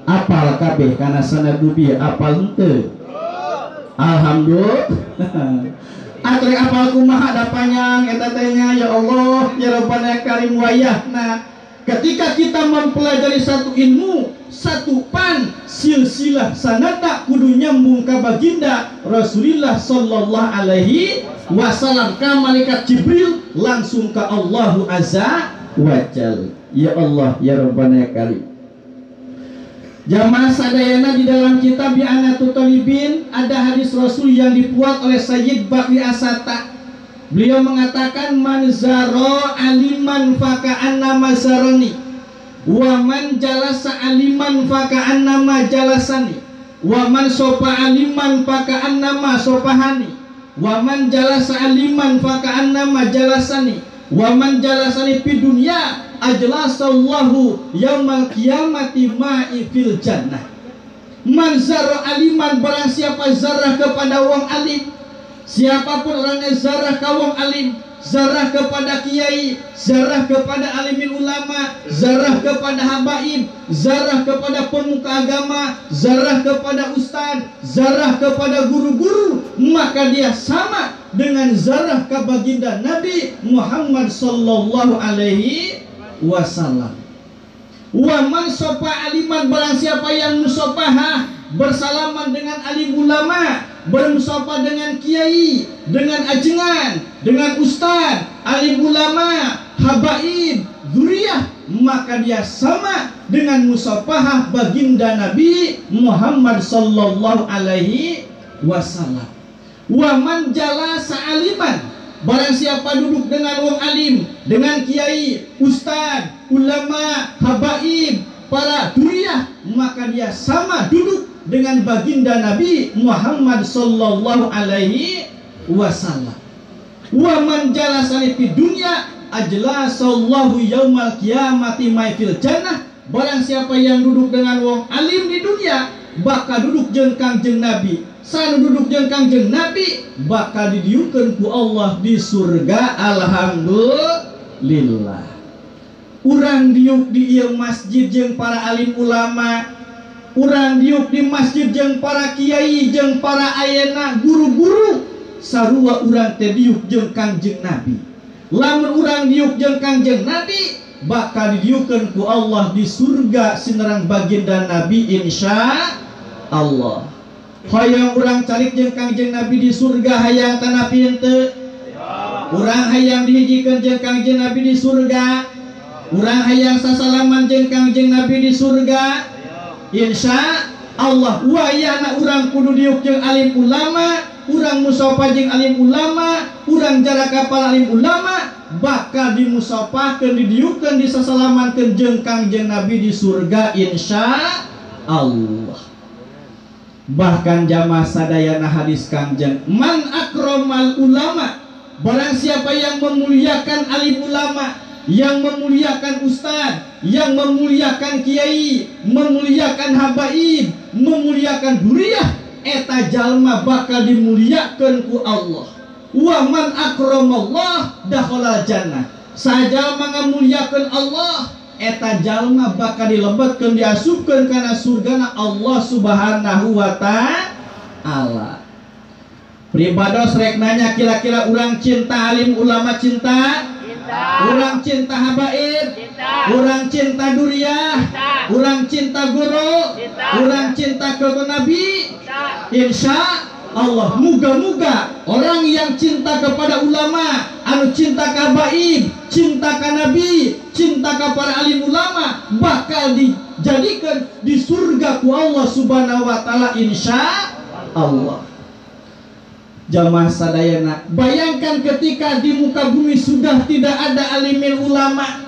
Apal kabeh kana sanad dubi apal henteu? Alhamdulillah. Atuh apal kumaha da panjang eta teh nya ya Allah ya Rabbana Karim wayahna. Ketika kita mempelajari satu ilmu, satu pan, silsilah sanada kudu nyambung ka baginda Rasulullah sallallahu alaihi wasallam ka malaikat Jibril langsung ka Allahu Azza wa Jalla. Ya Allah ya Rabbana Karim. Jamaah sadayana di dalam kitab Bi'anatul Talibin ada hadis Rasul yang dibuat oleh Sayyid Bakri Asata. Beliau mengatakan man zara aliman faka'anna mazarani wa man jalasa aliman faka'anna majalasani wa man sopa aliman faka'anna masopahani wa man jalasa aliman faka'anna majalasani wa man jalasani fi dunya ajlasallahu yaumal qiyamati ma'i fil jannah. Man zara aliman, barang siapa zarah kepada wong alim, siapapun orangnya zarah ke wong alim, zarah kepada kiai, zarah kepada alimin ulama, zarah kepada habaib, zarah kepada pemuka agama, zarah kepada ustad, zarah kepada guru-guru, maka dia sama dengan zarah ke baginda Nabi Muhammad sallallahu alaihi wasallam. Wa man sopa aliman, barang siapa yang musopahah bersalaman dengan alim ulama, bermusafah dengan kiai, dengan ajengan, dengan ustad, alim ulama, habaib, zuriyah, maka dia sama dengan musafahah baginda Nabi Muhammad sallallahu alaihi wasallam. Wa man jalasa aliman, barang siapa duduk dengan wong alim, dengan kiai, ustad, ulama, habaib, para zuriyah, maka dia sama duduk dengan baginda Nabi Muhammad sallallahu alaihi wasallam. Wa man jalasani fid dunya ajlasallahu yaumal qiyamati ma fil jannah. Barang siapa yang duduk dengan wong alim di dunia bakal duduk jeung Kangjeng Nabi. Sanu duduk jeung Kangjeng Nabi bakal didieukeun ku Allah di surga. Alhamdulillah. Urang diuk di ieu masjid jeung para alim ulama, urang diuk di masjid jeung para kiai jeung para ayeuna guru-guru, sarua urang teh diuk jeung Kangjeng Nabi. Lamun urang diuk jeung Kangjeng Nabi bakal didieukeun ku Allah di surga sinerang baginda Nabi insya Allah. Hayang urang calik jeung Kangjeng Nabi di surga hayang kana pinte. Urang hayang dihijikeun jeung Kangjeng Nabi di surga. Urang hayang sasalaman jeung Kangjeng Nabi di surga insya Allah. Wayahna urang kudu diuk jeung alim ulama, urang musafah jeung alim ulama, urang jarak kapal alim ulama bakal dimusafahkeun didiukeun disasalamankeun jeung Kangjeng Nabi di surga insya Allah. Bahkan jamaah sadayana hadis Kangjeng, man akramal ulama, barang siapa yang memuliakan alim ulama, yang memuliakan ustad, yang memuliakan kiai, memuliakan habaib, memuliakan duriyah, eta jalma bakal dimuliakeun ku Allah. Wa man akramallah dakhala jannah. Sajalma ngamuliakeun Allah, eta jalma bakal dilebetkeun diasupkeun kana surgana Allah Subhanahu wa taala. Pribados rek nanya kira-kira urang cinta alim ulama cinta? Urang cinta habaib, urang cinta duriyah, urang cinta guru, urang cinta ke Nabi. Insya Allah, muga-muga orang yang cinta kepada ulama, anu cinta ke habaib, cinta ke Nabi, cinta ke para alim ulama bakal dijadikan di surga ku Allah Subhanahu wa taala insya Allah. Jamaah sadayana, bayangkan ketika di muka bumi sudah tidak ada alimil ulama,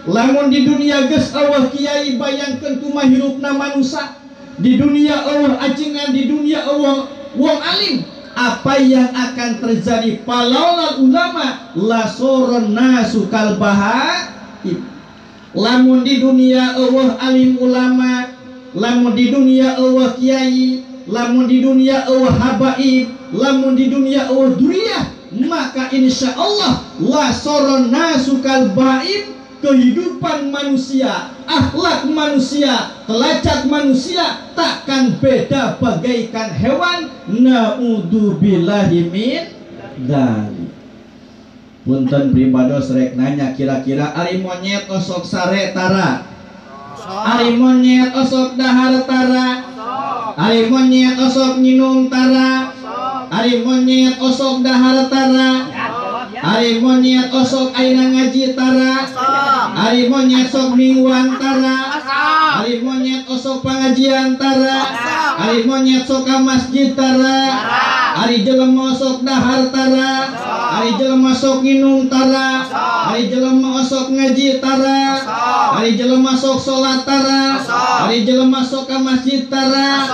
lamun di dunia geus eueuh kiai, bayangkan kumaha hirupna manusia di dunia eueuh ajengan, di dunia eueuh wong alim, apa yang akan terjadi? Palaulal ulama la soron nasu kal bahaim. Lamun di dunia eueuh alim ulama, lamun di dunia eueuh kiai, lamun di dunia eueuh habaib, lamun di dunia eueuh duriyah, maka insya Allah la soron nasukal baim, kehidupan manusia, akhlak manusia, telacak manusia takkan beda bagaikan hewan. Naudzubillahi min dzalik. Punten pribados rek nanya kira-kira ari monyet osok sare tara, ari monyet osok dahar tara, ari monyet osok nginum tara, ari monyet osok dahar tara, ari monyet osok ayeuna ngaji tara, ari monyet sok mingguan tara, ari monyet osok pengajian tara, ari monyet sok ka masjid tara, ari jelema osok dahar tara, ari jelema sok nginum tara, ari jelema osok ngaji tara, ari jelema sok salat tara, ari jelema sok ka masjid tara.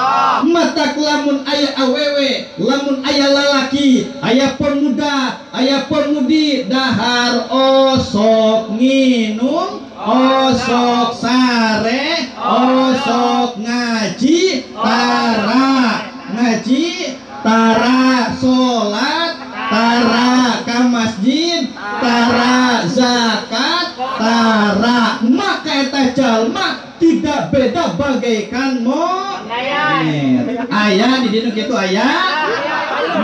Matak lamun aya awewe, lamun aya lalaki, aya pemuda, aya pemudi dahar osok nginum, osok sare, osok ngaji tara, ngaji tara, salat tara, ka masjid tara, zakat tara, maka eta jalma tidak beda bagaikan monyet. Ayah di dinu kitu ayah.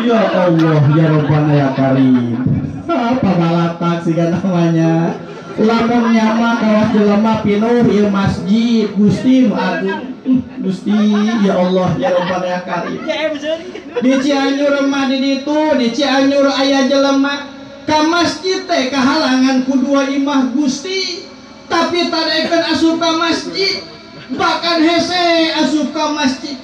Ya Allah ya Rabbana ya Karim. Apa balatak sih namanya? Lamun nyama kawas jelema pinuh ieu masjid Gusti agung. Gusti ya Allah ya Rabbana ya Karim. Di Cianjur mah di ditu, di Cianjur aya jelema ka masjid teh kahalangan ku dua imah Gusti, tapi tadekeun asup ka masjid, bahkan hese asup ka masjid.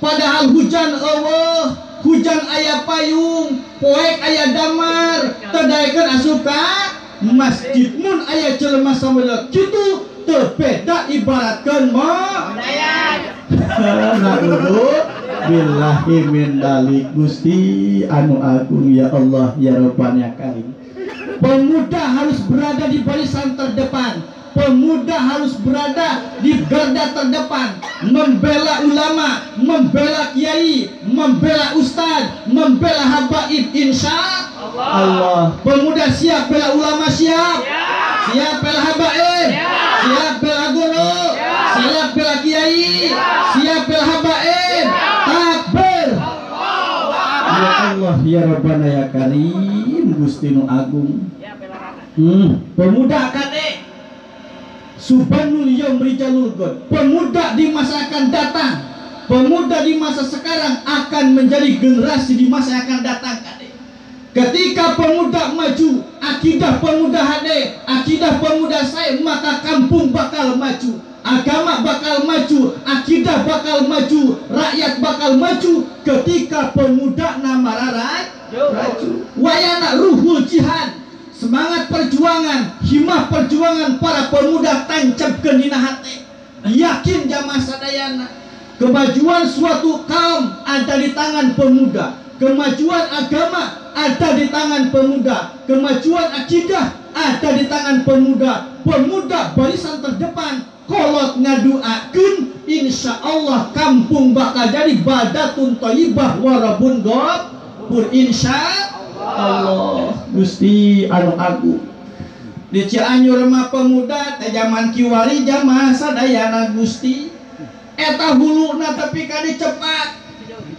Padahal hujan eueuh, hujan aya payung, poek aya damar, tadekeun asup ka masjid. Mun aya jelema sambil kitu teu beda ibaratkeun monyet. Billahi min dalik. Gusti anu agung ya Allah ya Rabbana karim. Pemuda harus berada di barisan terdepan. Pemuda harus berada di garda terdepan, membela ulama, membela kiai, membela ustad, membela habaib, insya Allah. Pemuda siap bela ulama, siap, siap bela habaib, siap bela guru, siap bela kiai, siap bela habaib. Takbir. Ya Allah ya Rabbana ya Karim, Gusti nu agung. Pemuda kadek Subhanul Yawm Rijalul God. Pemuda di masa akan datang, pemuda di masa sekarang akan menjadi generasi di masa yang akan datang. Ketika pemuda maju, akidah pemuda hade, akidah pemuda saya, maka kampung bakal maju, agama bakal maju, akidah bakal maju, rakyat bakal maju. Ketika pemuda nama maju, wayana ruhul jihad, semangat perjuangan, himmah perjuangan para pemuda tancapkeun dina hati. Yakin jamaah sadayana, kemajuan suatu kaum ada di tangan pemuda, kemajuan agama ada di tangan pemuda, kemajuan akidah ada di tangan pemuda. Pemuda barisan terdepan, kolot ngaduakeun, insya Allah kampung bakal jadi badatun thayyibah warabun ghafur, insya Allah. Gusti anu agung. Di Cianjur mah pemuda teh zaman kiwari jamaah sadayana Gusti eta huluna tapi kali cepat,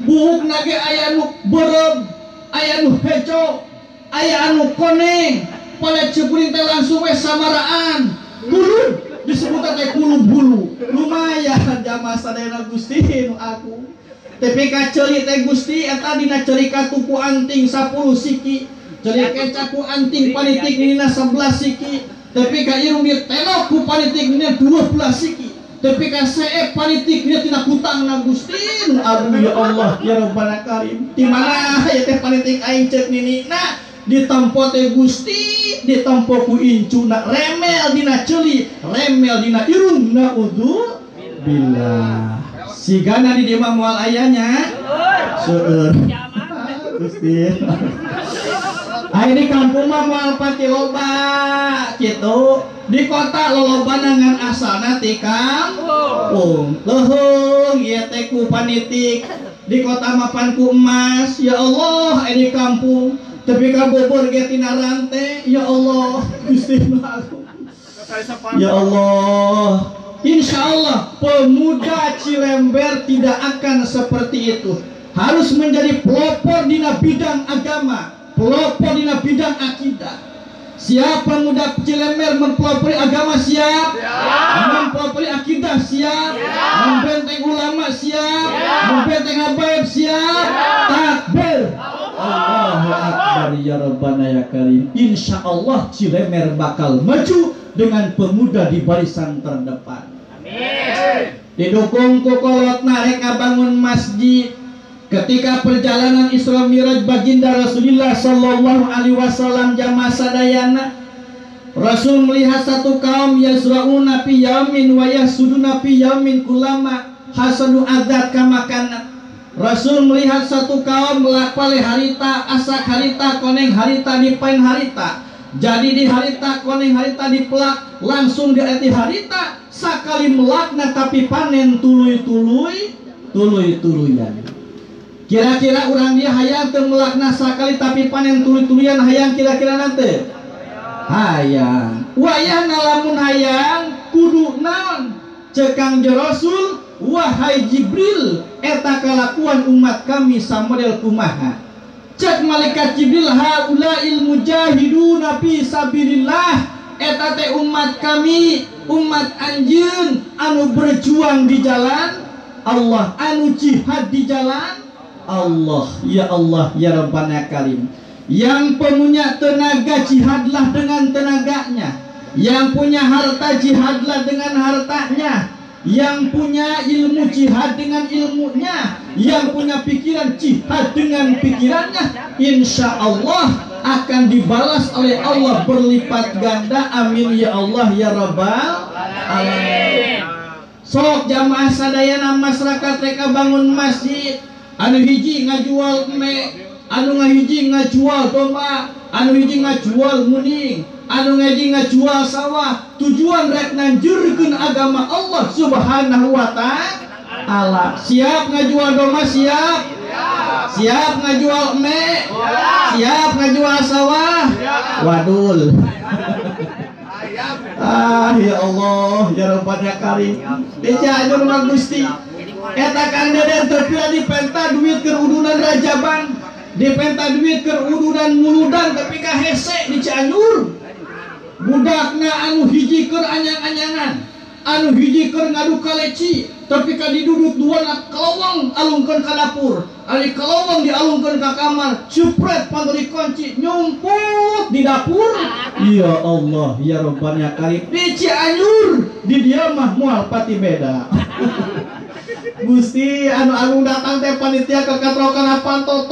buhukna ge aya nu beureum, aya nu hejo, aya anu koneng, palet ceupuring teh langsung we samaraan. Kulub disebut teh kulub bulu. Lumayan jamaah sadayana Gusti nu agung. Tapi kaceli teh Gusti eta dina cerika tuku anting 10 siki, cerika caku anting panitik dina 11 siki, tapi ka irung dia tenok ku panitik dina 12 siki, tapi ka seep panitik dina tina kutangna Gusti aduh ya Allah ya Rabbana karim. Di mana ya teh panitik aing ceuk ninina ditampo teh Gusti, ditampo ku incuna, remel dina ceuli, remel dina irung, naudzu billah. Sigana di dia moal ayahnya seueur Gusti. Ini kampung mah moal pati loba kitu. Di kota loloba nangan asalna ti kampung. Leuheung ieu teh ku panitik. Di kota mapan ku emas, ya Allah ini kampung. Tapi ka Bogor ge tina rante, ya Allah Gusti aku. Ya Allah. Insya Allah pemuda Cilember tidak akan seperti itu. Harus menjadi pelopor dina bidang agama, pelopor dina bidang akidah. Siap pemuda Cilember mempelopori agama, siap, mempelopori akidah, siap, membenteng ulama, siap, membenteng habaib, siap. Takbir. Allahu Akbar ya Rabbana ya Karim. Insya Allah Cilember bakal maju dengan pemuda di barisan terdepan. Amin. Didukung ku kolot narek ngabangun masjid. Ketika perjalanan Isra Miraj baginda Rasulullah sallallahu alaihi wasallam jamaah sadayana, Rasul melihat satu kaum yazrauna fi yaumin wa yasuduna fi yaumin kulama hasadu adzat kamakana. Rasul melihat satu kaum melakpale harita, asak harita, koneng harita, dipain harita. Jadi di harita koneng harita dipelak, langsung diarti harita sakali melakna tapi panen tuluy-tuluyan. Kira-kira orang dia hayang teu melakna sakali tapi panen tuluy-tuluyan, hayang kira-kira nanti hayang. Wayah ngalamun hayang kudu naon? Cekang Rasul, wahai Jibril, eta kalakuan umat kami samodel kumaha. Cek malaikat Jibril, haulail mujahiduna fi sabilillah, eta teh umat kami, umat anjeun anu berjuang di jalan Allah, anu jihad di jalan Allah. Ya Allah ya Rabbana karim. Yang punya tenaga jihadlah dengan tenaganya, yang punya harta jihadlah dengan hartanya, yang punya ilmu jihad dengan ilmunya, yang punya pikiran jihad dengan pikirannya. Insya Allah akan dibalas oleh Allah berlipat ganda. Amin ya Allah ya Rabbal alamin. Sok jamaah sadayana masyarakat reka bangun masjid. Anu hiji ngajual eme, anu ngahiji ngajual domba, anu hiji ngajual muning, anu ngaji ngajual sawah. Tujuan rek nanjurkeun agama Allah Subhanahu wa ta'ala. Siap ngajual domba, siap? Siap ngajual eme? Siap ngajual sawah? Wadul. Ya Allah, ya Rabbana Karim. Dijaajur Mang Gusti. Eta Kang Deden terpilih dipenta duit keur udunan rajaban, dipenta duit keur udunan muludan tapi ka hese di Cianjur. Budakna anu hiji keur anyang-anyangan, anu hiji keur ngadu kaleci, tapi ka diduduk duana kelowong alungkeun ka dapur, ari kelowong dialungkeun ka kamar, supret pantun dikunci, nyumput di dapur. Ya Allah, ya Rabbana Karim. Di Cianjur, di dia mah moal pati beda. Gusti anu agung datang teh panitia ke katrokan apa tok.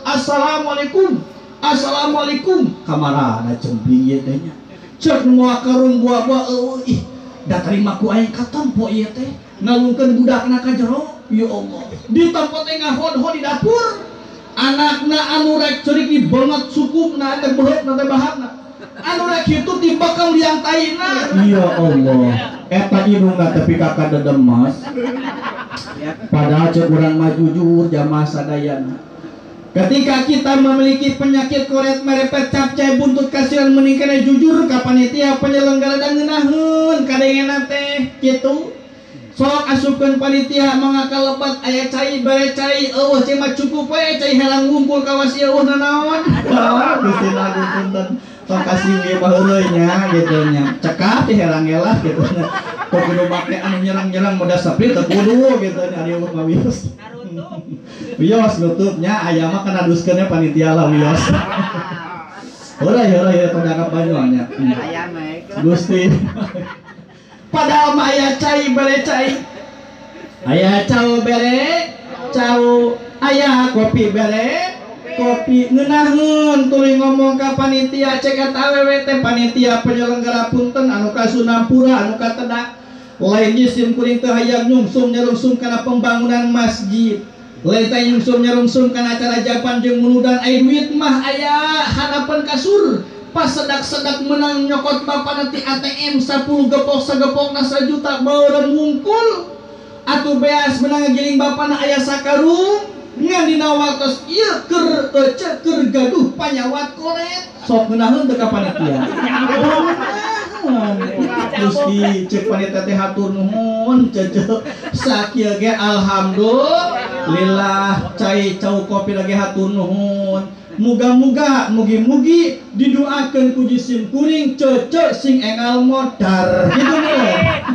Assalamualaikum. Assalamualaikum. Kamarana cembing ieu teh nya. Cek moal karung buah-buah eueuh. Da terima ku aing katempo ieu teh. Ngalungkeun budakna ka jero. Ya Allah. Di tempat teh ngahod-hod di dapur. Anakna anu rek ceurik dibeunget sukupna teh beheutna teh bahatna. Anu rek kitu dibakal liang taina. Ya Allah. Eta indungna tepi ka dedemas. Padahal cek urang mah jujur jamaah sadayana. Ketika kita memiliki penyakit koret merepet capcay buntut kasihan meningkana jujur ka panitia penyelenggara dan ngeunaheun kadengena teh kitu. Sok asupkeun panitia mangakal lebat aya cai bare cai eueuh cai mah cukup we cai helang ngumpul ka wasi eueuh nanaon. Gusti lagu punten. Tong kasih ieu baheureuy nya kitu nya. Cekap teh helang-helah kitu nya. Kok kudu make anu nyerang-nyerang moda sapri teu kudu gitu nya ari mah wios. Wios nutupnya aya mah kana duskeunnya panitia lah wios. Heureuy tong jangka banyak. Aya mah Gusti. Padahal mah aya cai bere cai. Aya cau bere cau, aya kopi bere kopi. Ngeunaheun tuluy ngomong ka panitia cek eta awewe teh panitia penyelenggara punten anu ka Sunampura anu ka Tedak. Lain jisim kuring teu hayang nyungsum nyerungsum kana pembangunan masjid. Lain teh nyungsum nyerungsum kana acara japan jeung muludan aya duit mah aya harapan kasur. Pas sedak-sedak menang nyokot bapak nanti ATM 10 gepok sagepokna 1 juta beureum ngungkul. Atuh beas menang giling bapana aya sakarung ngan dina waktos ieu keur keur gaduh panyawat koret. Sok ngeunaheun teu ka panitia. Gusti cek panitia teh hatur nuhun cece sakieu ge alhamdulillah cai cau kopi lagi hatur nuhun. Muga-muga mugi-mugi didoakeun ku jisim kuring cece sing engal modar gitu nih.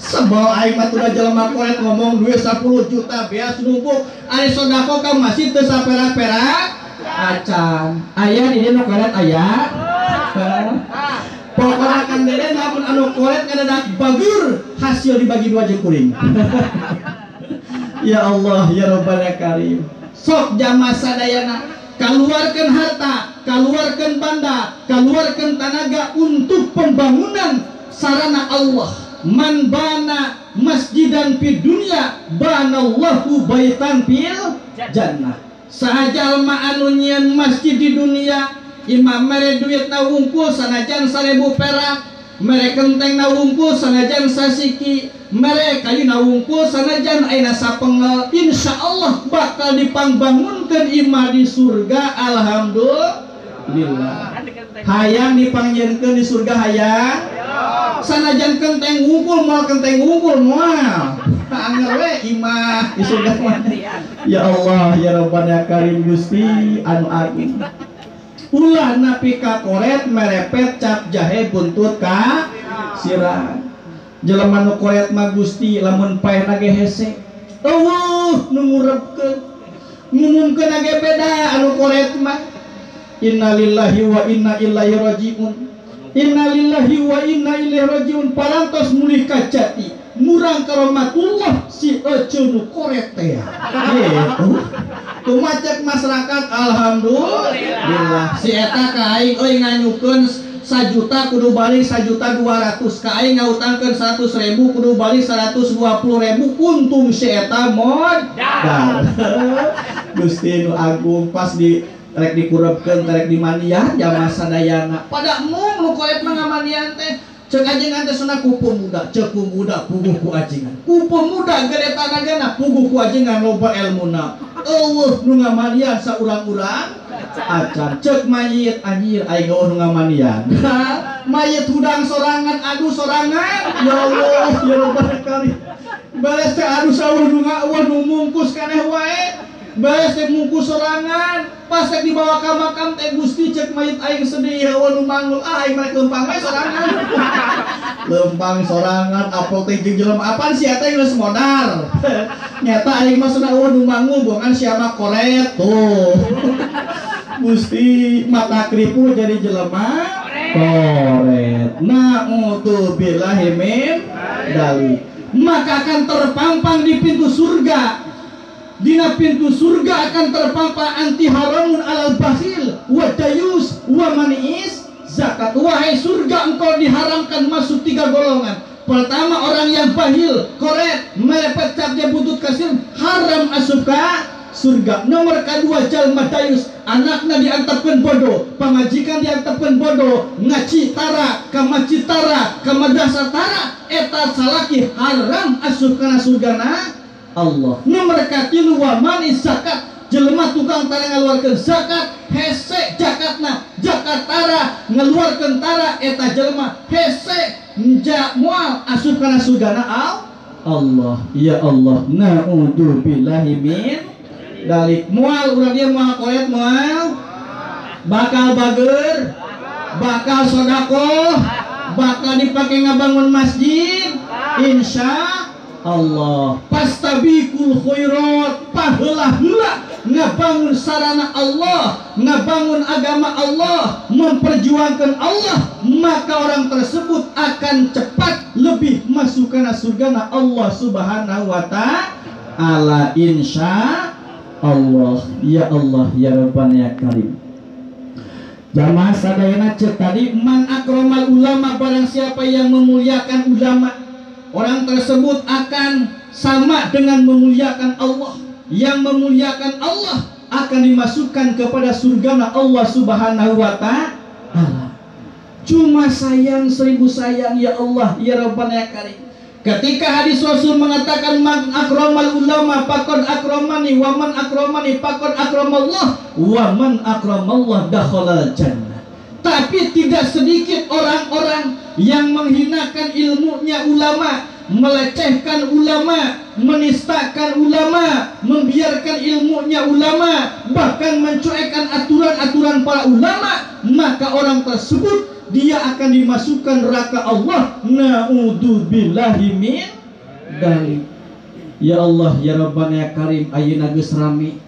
Sebel aing mah teu jelema koret ngomong duit 10 juta beas numpuk ari sodako ka masih teu saperak-perak acan. Aya di dieu nu koret aya. Pokoknya Kang Deden lamun anu koret ngadadak bagur hasil dibagi 2 jeung kuring. Ya Allah ya Rabbana Karim. Sok jamaah sadayana keluarkan harta, keluarkan banda, keluarkan tenaga untuk pembangunan sarana Allah. Man bana masjidan fid dunya banallahu baitan fil jannah. Sahaja alma anu nyieun masjid di dunia, imam mere duit na wungkul sanajan 1000 perak, mere kenteng na wungkul sanajan sasiki, mere kayu na wungkul sanajan ayeuna sapengel, insyaallah bakal dipangbangunkeun imah di surga. Alhamdulillah. Hayang dipangjieunkeun di surga hayang. Sanajan kenteng wungkul moal kenteng wungkul moal. Anger we imah di surga mah. Ya Allah ya Rabbana Karim Gusti anu agung. Ulah napi ka koret merepet cap jahe buntut ka sirah. Jelema nu koret mah Gusti lamun paehna ge hese. Eueuh nu ngurepkeun. Ngumumkeun ge beda anu koret mah. Innalillahi wa inna ilaihi rajiun. Innalillahi wa inna ilaihi rajiun. Parantos mulih ka jati. Murang karomatullah si ece nu koret teh. Gitu. Kumacek masyarakat alhamdulillah. Si eta ka aing euy nganyukeun 1 juta kudu balik 1.200.000, ka aing ngautangkeun 100.000 kudu balik 120.000, untung si eta modal. Gusti nu agung pas di rek dikurebkeun rek dimandian jamaah sadayana pada mung nu koet mangamanian teh cek ajengan teh sana kupu muda, cek muda puguh ku ajengan, kupu muda gede tanagana puguh ku ajengan loba elmuna. Eueuh nu ngamanian saurang-urang acan cek mayit anjir aing nu ngamanian. Mayit hudang sorangan adu sorangan, ya Allah ya Rabbana kali. Beres teh adu saur nu ngaweuh nu mungkus kaneh wae. Beres teh mungkus sorangan, pas teh dibawa ka makam teh Gusti cek mayit aing sedih hawa nu manggul aing mah lempang we sorangan. Lempang sorangan apel teh jeung jelema apaan sia teh geus modal. Nyata aing mah cenah nu manggul bongan sia mah koret tuh. Gusti mata kripu jadi jelema koret. Na'udzubillahi min dalik. Maka akan terpampang di pintu surga. Dina pintu surga akan terpampang anti haramun alal bakhil wa dayus wa maniis zakat. Wahai surga, engkau diharamkan masuk 3 golongan. Pertama orang yang bahil, koret, melepet capnya butut kasir, haram asup ka surga. Nomor kedua jalma dayus, anaknya diantapkeun bodoh, pamajikan diantapkeun bodoh, ngaci tara, kamaci tara, kamadrasah tara, eta salaki haram asup kana surgana Allah. Nomor katilu wa manis zakat, jelema tukang tara ngaluarkeun zakat hese zakatna, zakat tara ngaluarkeun tara eta jelema hese moal asup kana surgana Allah. Ya Allah, na'udzubillahi min dalik. Moal urang dia moal koret, moal bakal bager, bakal sedekah, bakal dipake ngabangun masjid insya Allah. Pastabikul khairat, paheula-heula ngabangun sarana Allah, ngabangun agama Allah, memperjuangkan Allah, maka orang tersebut akan cepat lebih masuk ke surga Allah Subhanahu wa ta'ala insya Allah. Ya Allah ya Rabbana ya Karim. Jamaah sadayana cek tadi, man akramal ulama, barang siapa yang memuliakan ulama, orang tersebut akan sama dengan memuliakan Allah. Yang memuliakan Allah akan dimasukkan kepada surga Allah Subhanahu wa ta'ala. Cuma sayang, 1000 sayang ya Allah ya Rabbana ya Karim. Ketika hadis Rasul mengatakan man akramal ulama faqad akramani wa man akramani faqad akramallah wa man akramallah dakhala jannah. Tapi tidak sedikit orang-orang yang menghinakan ilmunya ulama, melecehkan ulama, menistakan ulama, membiarkan ilmunya ulama, bahkan mencuekkan aturan-aturan para ulama, maka orang tersebut dia akan dimasukkan neraka Allah. Na'udzubillahi min dalik. Ya Allah ya Rabbana ya Karim, ayeuna geus rame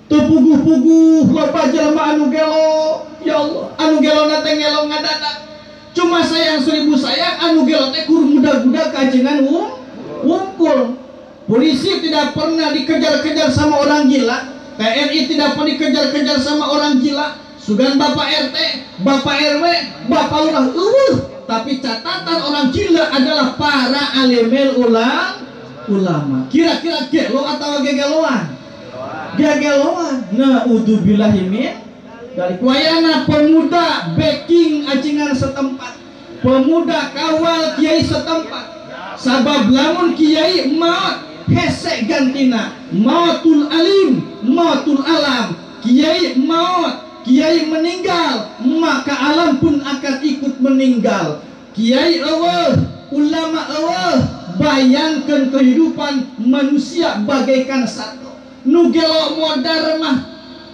teu puguh-puguh loba jelema anu gelo. Ya Allah, anu gelo teh ngelo ngadadak. Cuma sayang 1000 sayang, anu gelo teh kur muda-muda kajengan wungkul. Polisi tidak pernah dikejar-kejar sama orang gila, TNI tidak pernah dikejar-kejar sama orang gila, sugan Bapak RT, Bapak RW, Bapak Lurah, tapi catatan orang gila adalah para alimil ulama. Kira-kira gelo atau gegeloan? Gegeloan. Na'udzubillahi min dari kuayana pemuda backing acingan setempat, pemuda kawal kiai setempat. Sabab lamun kiai maut hese gantina, mautul alim, mautul alam. Kiai maut, kiai meninggal, maka alam pun akan ikut meninggal. Kiai Allah, ulama Allah, bayangkan kehidupan manusia bagaikan satu. Nugelo modar mah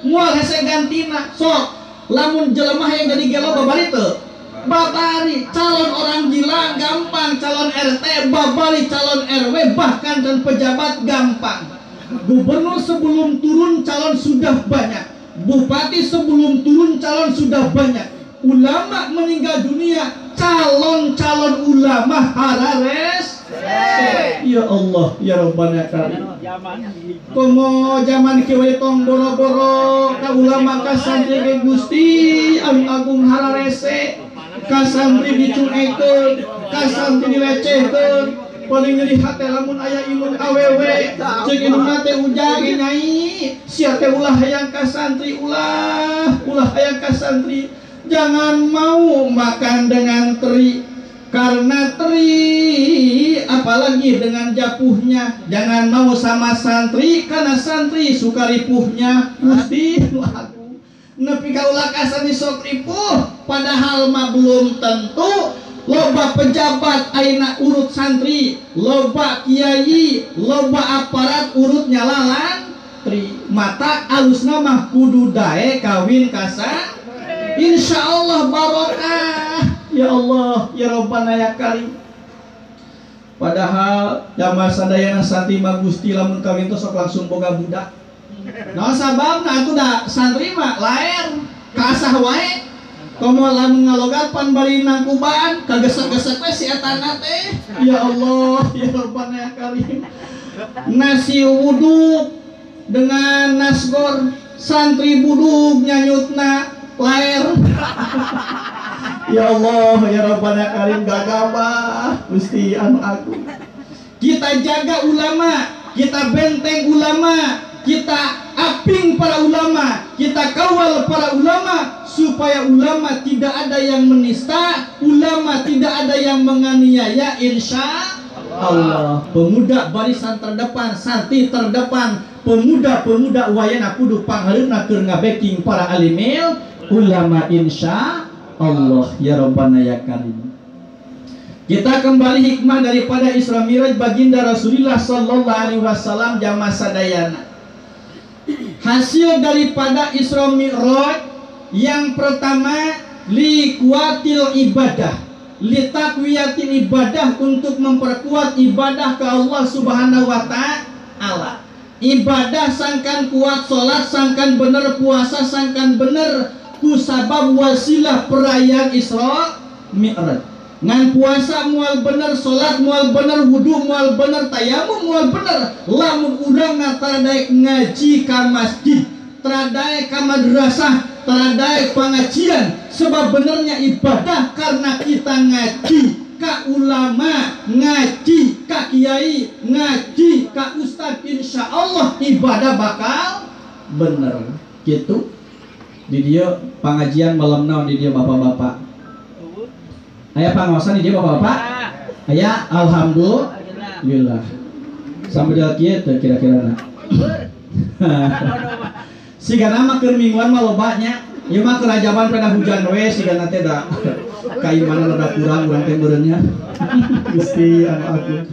mual hese gantina sok lamun jelema yang jadi gelo babari teu babari. Calon orang gila gampang, calon RT babari, calon RW bahkan dan pejabat gampang. Gubernur sebelum turun calon sudah banyak, bupati sebelum turun calon sudah banyak. Ulama meninggal dunia, calon-calon ulama harares. Ya Allah ya Rabbana karim. Komo zaman kieu tong boro-boro ka ulama ka santri Gusti anu agung hararese. ka santri dicuekeun, ka santri dilecehkeun, paling nyeri hate lamun aya ilmu awewe ceuk indungna teh ujang nyai sia teh ulah hayang ka santri, ulah hayang ka santri. Jangan mau makan dengan teri, karena teri apalagi dengan japuhnya. Jangan mau sama santri karena santri suka ripuhnya. Gusti aku nepi ka ulah ka santri sok ripuh, padahal mah belum tentu. Loba pejabat ayeuna urut santri, loba kiai, loba aparat urut nyalalan tri. Mata alusna mah kudu dae kawin ka santri. Insya Allah barokah. Ya Allah, ya Rabbana ya Karim. Padahal jamaah sadayana santri mah Gusti lamun kawin teh sok langsung boga budak. Naon sababna atuh da santri mah laer kasah wae. Komo lamun ngalogat pan bari nangkuban kagesek-gesek we si etana teh. Ya Allah, ya Rabbana ya Karim. Nasi wuduk dengan nasgor, santri buduk nyanyutna laer. Ya Allah, ya Rabbana Karim, gagabah Gusti anu agung. Kita jaga ulama, kita benteng ulama, kita aping para ulama, kita kawal para ulama, supaya ulama tidak ada yang menista, ulama tidak ada yang menganiaya. Insya Allah. Pemuda barisan terdepan, santri terdepan, pemuda-pemuda wayana kudu panghareupna keur ngabeking para alimil ulama insya Allah. Ya Rabbana ya Karim. Kita kembali hikmah daripada Isra Miraj baginda Rasulullah sallallahu alaihi wasallam jamaah sadayana. Hasil daripada Isra Miraj yang pertama li kuatil ibadah, li taqwiyatil ibadah, untuk memperkuat ibadah ke Allah Subhanahu wa taala. Ibadah sangkan kuat, salat sangkan bener, puasa sangkan bener, kusabab wasilah perayaan Isra Mi'raj. Ngan puasa mual bener, salat mual bener, wudu mual bener, tayamum mual bener. Lamun urang tradai ngaji ka masjid, tradai ka madrasah, tradai pengajian, sebab benernya ibadah karena kita ngaji ka ulama, ngaji ka kiai, ngaji ka ustad, insya Allah ibadah bakal bener. Gitu. Di dia pengajian malam naon di dia bapak-bapak. Aya pangaosan di dia bapak-bapak. Aya alhamdulillah. Sampai dia kieu teh kira-kira. Siga nama keur mingguan mah lobanya. Ieu mah kerajaban pada hujan we siga teh da kaimanan rada kurang urang teh meureunnya. Gusti anu agung.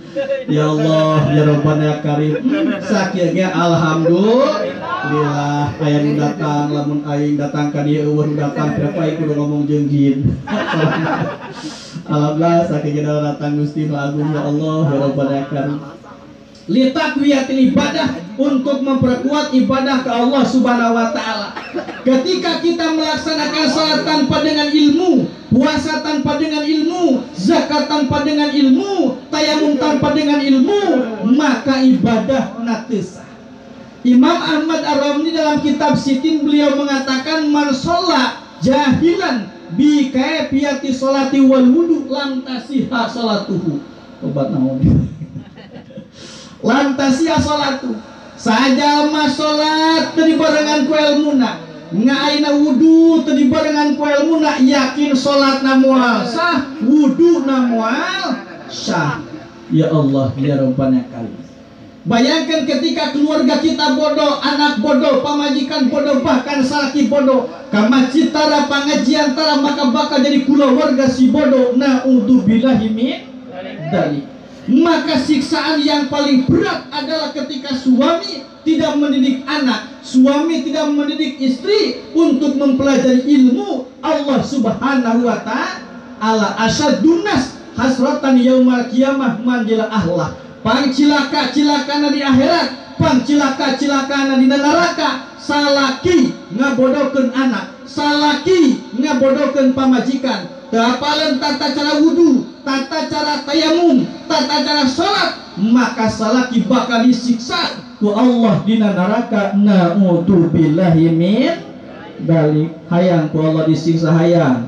Ya Allah, ya Rabbana ya Karim. Sakieu ge alhamdulillah aya nu datang, lamun aing datang ka dieu eueuh datang berapa aing kudu ngomong jeunggin. Alhamdulillah sakieu ge datang Gusti nu agung ya Allah, ya Rabbana ya Karim. Li taqwiyatil ibadah, untuk memperkuat ibadah ke Allah Subhanahu wa taala. Ketika kita melaksanakan salat tanpa dengan ilmu, puasa tanpa dengan ilmu, zakat tanpa dengan ilmu, tayamum tanpa dengan ilmu, maka ibadah teu sah. Imam Ahmad Ar-Ramli dalam kitab Sitin beliau mengatakan man sholat jahilan bi kaifiyati sholati wal wudu lam tasihha sholatuhu. Obat naon? Lantasia sholatu saja mas sholat tadi barengan ku ilmuna, ngaina wudu tadi barengan ku ilmuna, yakin sholat namual sah, wudu namual sah. Ya Allah, ya Rabbana Karim. Bayangkan ketika keluarga kita bodoh, anak bodoh, pamajikan bodoh, bahkan salaki bodoh, ka masjid tara, pengajian tara, maka bakal jadi keluarga si bodoh. Na'udzubillahi min dzalik. Maka siksaan yang paling berat adalah ketika suami tidak mendidik anak, suami tidak mendidik istri untuk mempelajari ilmu Allah Subhanahu wa taala. Asyadun nas hasratan yaumal qiyamah manjila ahlah. Pangcilaka-cilakana di akhirat, pangcilaka-cilakana di neraka. Salaki ngabodokeun anak, salaki ngabodokeun pamajikan, Dapalan tata cara wudu, tata cara tayamum, tata cara sholat, maka salaki bakal disiksa ku Allah dina neraka. Na'udzubillahi min dzalik. Hayang ku Allah disiksa hayang.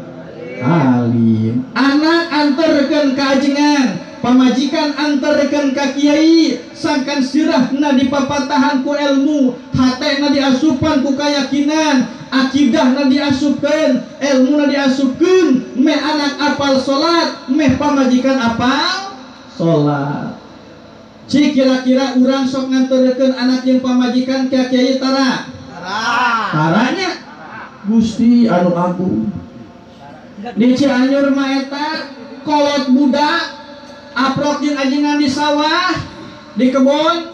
alim. Anak anterkeun ka ajengan, pamajikan anterkeun ka kiai, sangkan sirahna dipapatahan ku ilmu, hatena diasupan ku keyakinan, akidahna diasupkeun, ilmuna diasupkeun, meh anak apal salat, meh pamajikan apal salat. Cik kira-kira urang sok nganterkeun anak jeung pamajikan ka kiai tara? Taranya Gusti anu agung. Di Cianjur mah eta kolot budak aprok jeung ajengan di sawah, di kebon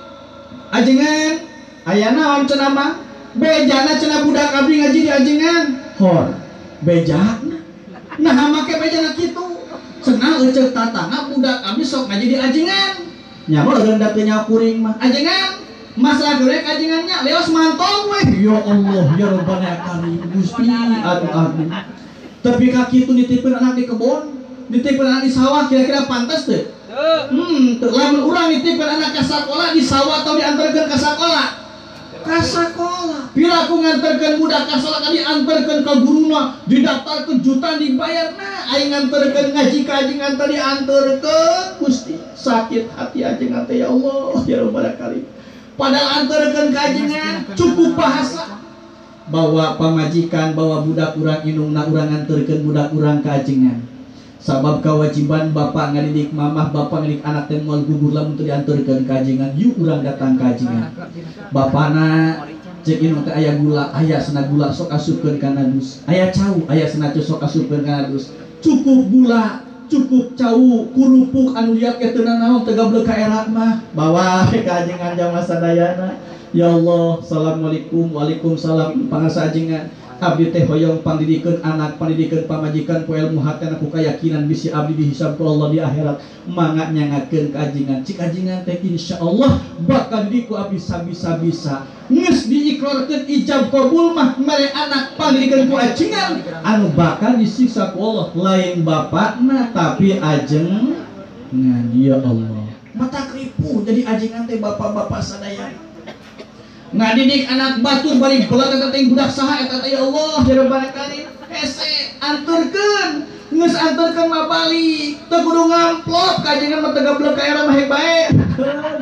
ajengan aya naon cenah mah bejana cenah budak abdi ngaji di ajengan hor bejana nah make bejana kitu cenah euceuk tatangna budak abdi sok ngaji di ajengan nya mah rendah teu nyakuring mah ajengan masalah goreng ajengannya leos mantong weh ya Allah ya Rabbana karim Gusti aduh tapi kaki itu nitipin anak di kebun, nitipin anak di sawah, kira-kira pantas tuh? Lamun urang nitipin anak ke sekolah di sawah atau diantarkan ke sekolah? Ke sekolah. Bila aku ngantarkan budak ke sekolah, diantarkan ke guruna, didaftarkan jutaan dibayar. Nah, aing ngantarkan ngaji kaji ngantar diantarkan, Gusti sakit hati aja ngante ya Allah ya Rabbal Karim. Padahal antarkan kajian cukup bahasa. Bawa pamajikan, bawa budak urang indungna urang nganterkeun budak urang ka ajengan. Sabab kewajiban bapak ngadidik mamah, bapak ngadidik anak teh moal gugur lamun teu dianterkeun ka ajengan, yuk urang datang ka ajengan. Bapana cek indung teh aya gula, aya cenah gula sok asupkeun kana dus. Aya cau, aya cenah sok asupkeun kana dus. Cukup gula, cukup cau, kurupuk anu liat ke teu naon teu gablek ka era mah. Bawa ka ajengan jamaah sadayana. Ya Allah, assalamualaikum, waalaikumsalam, pangasa ajengan. Abdi teh hoyong pandidikeun anak, pandidikeun pamajikan ku ilmu hatena ku kayakinan bisi abdi dihisab ku Allah di akhirat. Mangga nyangakeun ka ajengan. Cik ajengan teh insyaallah bakal didiku abdi sabisa-bisa. Geus diikrarkeun ijab qabul mah mere anak pandidikeun ku ajengan anu bakal disiksa ku Allah lain bapakna tapi ajengan. Ya Allah. Mata kripu jadi ajengan teh bapak-bapak sadayana. Ngadidik anak batur balik belat eta teh budak saha eta teh ya Allah ya Rabbana karim hese anturkeun geus anturkeun mah balik teu kudu ngamplop ka ajengan mah teu gablek ka era mah bae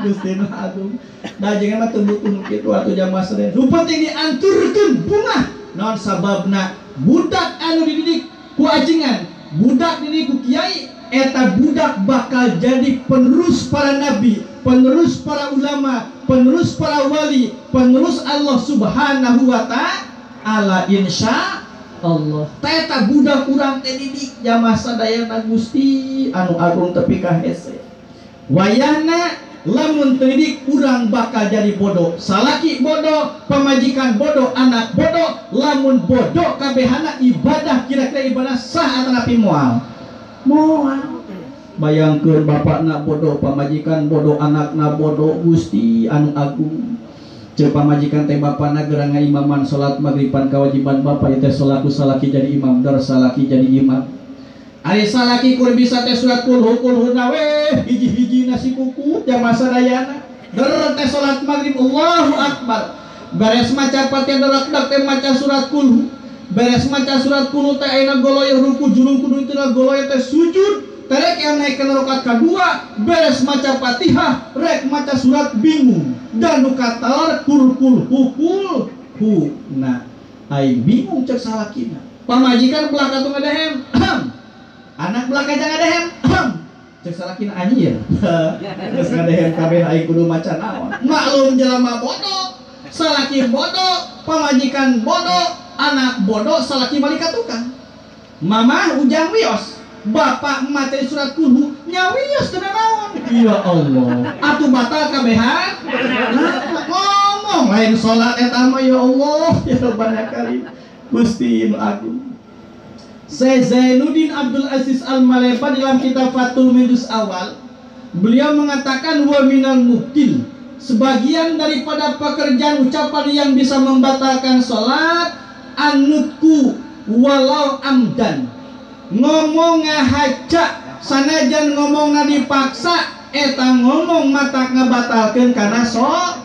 Gusti nu agung da ajengan mah teu butuh kitu atuh jamaah sadaya nu penting dianturkeun bunga naon sababna budak anu dididik ku ajengan budak dididik ku kiai eta budak bakal jadi penerus para nabi, penerus para ulama, penerus para wali, penerus Allah Subhanahu wa ta'ala insya Allah. Eta budak urang teh didik jamaah sadayana Gusti anu agung tepi ka hese. Wayahna lamun teu didik urang bakal jadi bodoh. Salaki bodoh, pamajikan bodoh, anak bodoh, lamun bodoh kabehana ibadah kira-kira ibadah sah atanapi moal. Moal bayangkeun bapakna bodoh, pamajikan bodoh, anakna bodoh, Gusti anu agung. Ceuk pamajikan teh bapana gerang ngaimaman salat maghriban kewajiban bapak teh salat ku salaki jadi imam, dar salaki jadi imam. Ari salaki kur bisa teh surat kulhu we hiji-hiji nasi kuku jamaah sadayana. Dar teh salat maghrib Allahu akbar. Beres maca Fatihah darak teh maca surat kulhu. Beres maca surat kulhu teh ayeuna goloyeh ruku jurung kudu teh goloyeh teh sujud. Terek yang naik ke rakaat kedua, beres maca Fatihah, rek maca surat bingung dan nukatar kul hu. Nah, ai bingung cek salakina. Pamajikan belakang tu ngadehem, anak belakang jangan ngadehem, cek salakina anjir. Terus ngadehem kabeh ai kudu maca naon. Maklum jelema bodoh, salaki bodoh, pamajikan bodoh, anak bodoh, salaki balik ka tukang. Mama ujang wios. Bapak materi surat kulhu nyawios teu naon. Ya Allah. Atuh batal kabehan. Ngomong lain salat eta mah ya Allah ya Rabbana karim. Gusti nu agung. Syekh Zainuddin Abdul Aziz Al-Malepa dalam kitab Fathul Midus Awal beliau mengatakan wa minal mubtil sebagian daripada pekerjaan ucapan yang bisa membatalkan salat anutku walau amdan. Ngomong ngahaja sanajan ngomong dipaksa eta ngomong mata ngabatalkeun kana salat.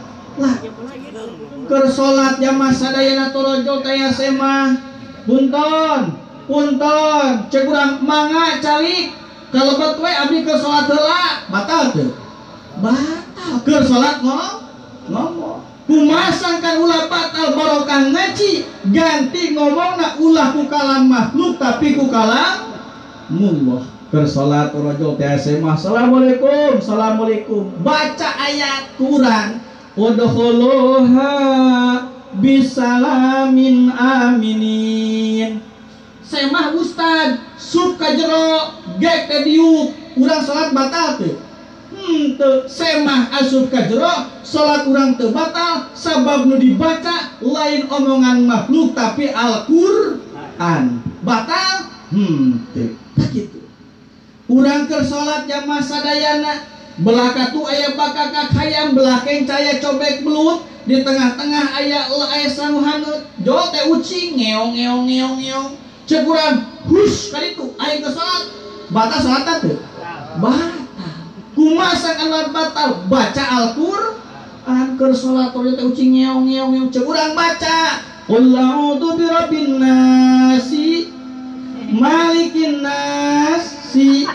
Keur salat jamaah sadayana torojo taya semah bunton punten cek urang mangga calik kalebet we abdi ke salat heula batal teu batal keur salat ngomong kumaha sangkan ulah batal barokah ngaji ganti ngomongna ulah ku kalam makhluk tapi ku kalam mullah keur salat rajul teh mah assalamualaikum assalamualaikum baca ayat Quran udkhuluha bisalamin aminin semah ustad sub ka jero gek teh diuk urang salat batal teu teu semah asup ka jero salat urang teu batal sabab nu dibaca lain omongan makhluk tapi Al-Qur'an batal teu kitu urang keur salat jamaah sadayana belakatu aya bakakak hayam belakeng caya cobek belut di tengah-tengah aya sanu haneut jol teh ucing ngeong ngeong ngeong ngeong cek urang hush kaditu aya ke salat batal salat teu batal kumaha sangkan batal baca Al-Qur'an keur salat teh ucing ngeong ngeong ngeong cek urang baca qul a'udzu birabbin nasi malikin nasi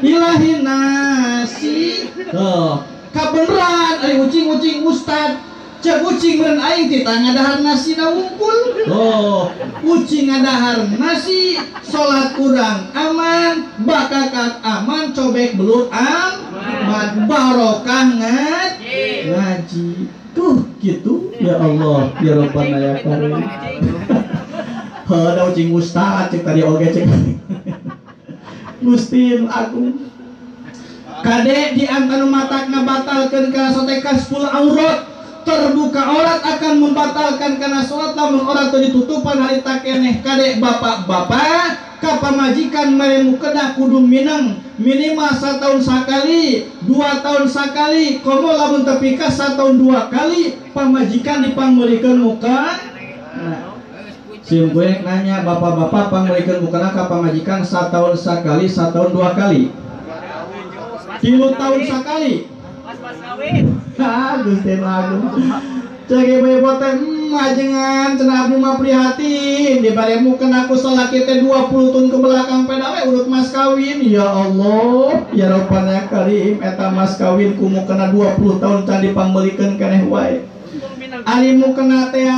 ilahin nasi kabeneran ari ucing-ucing ustad cek ucing meureun aing teh ngadahar nasi na wungkul ucing ngadahar nasi salat urang aman bakakak aman cobek belut aman barokah ngaji tuh gitu ya Allah ya Rabbana ya Karim ada ucing ustad cek tadi oge cek Gustin Agung kadek di antara mata ngabatalkeun kana sote kasful aurat terbuka aurat akan membatalkan karena sholat lamun orang teu ditutupan harita keneh kadek bapak-bapak ka pamajikan meremu kena kudu minang minimal 1 tahun sekali 2 tahun sekali komo lamun tepi ka 1 tahun 2 kali pamajikan dipangmeulikeun muka sim gue nanya bapak-bapak pangmeulikeun mukana ka pamajikan 1 tahun sekali 1 tahun 2 kali 3 tahun sekali Gusti Agung cek ibu-ibu teh ajengan cenah abdi mah prihatin di baremu kena ku salaki teh 20 tahun ke belakang peda we urut mas kawin ya Allah ya Rabbana Karim eta mas kawin kumu kena 20 tahun can dipangmeulikeun keneh wae ari mu kena teh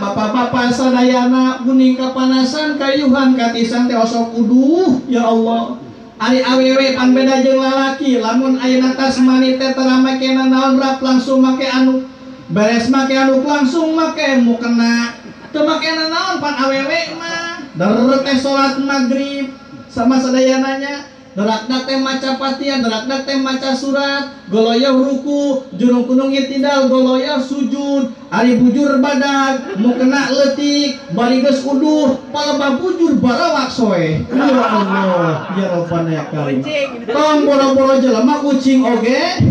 bapak-bapak sadayana kuning kapanasan kayuhan katisan teh osok kuduh ya Allah ari awewe pan beda jeung lalaki lamun ayeuna tas mani teh tara make naon rap langsung make anu beres make anu langsung make mukena teu make naon pan awewe mah der teh salat magrib sama sadayananya derakna teh maca Fatihah derakna teh maca surat goloyah ruku jurung kunung itidal goloyah sujud ari bujur badag mukena leutik bari geus uduh paleba bujur barawak soe ya Allah ya Rabbana ya Karim tong boro-boro jelema kucing oge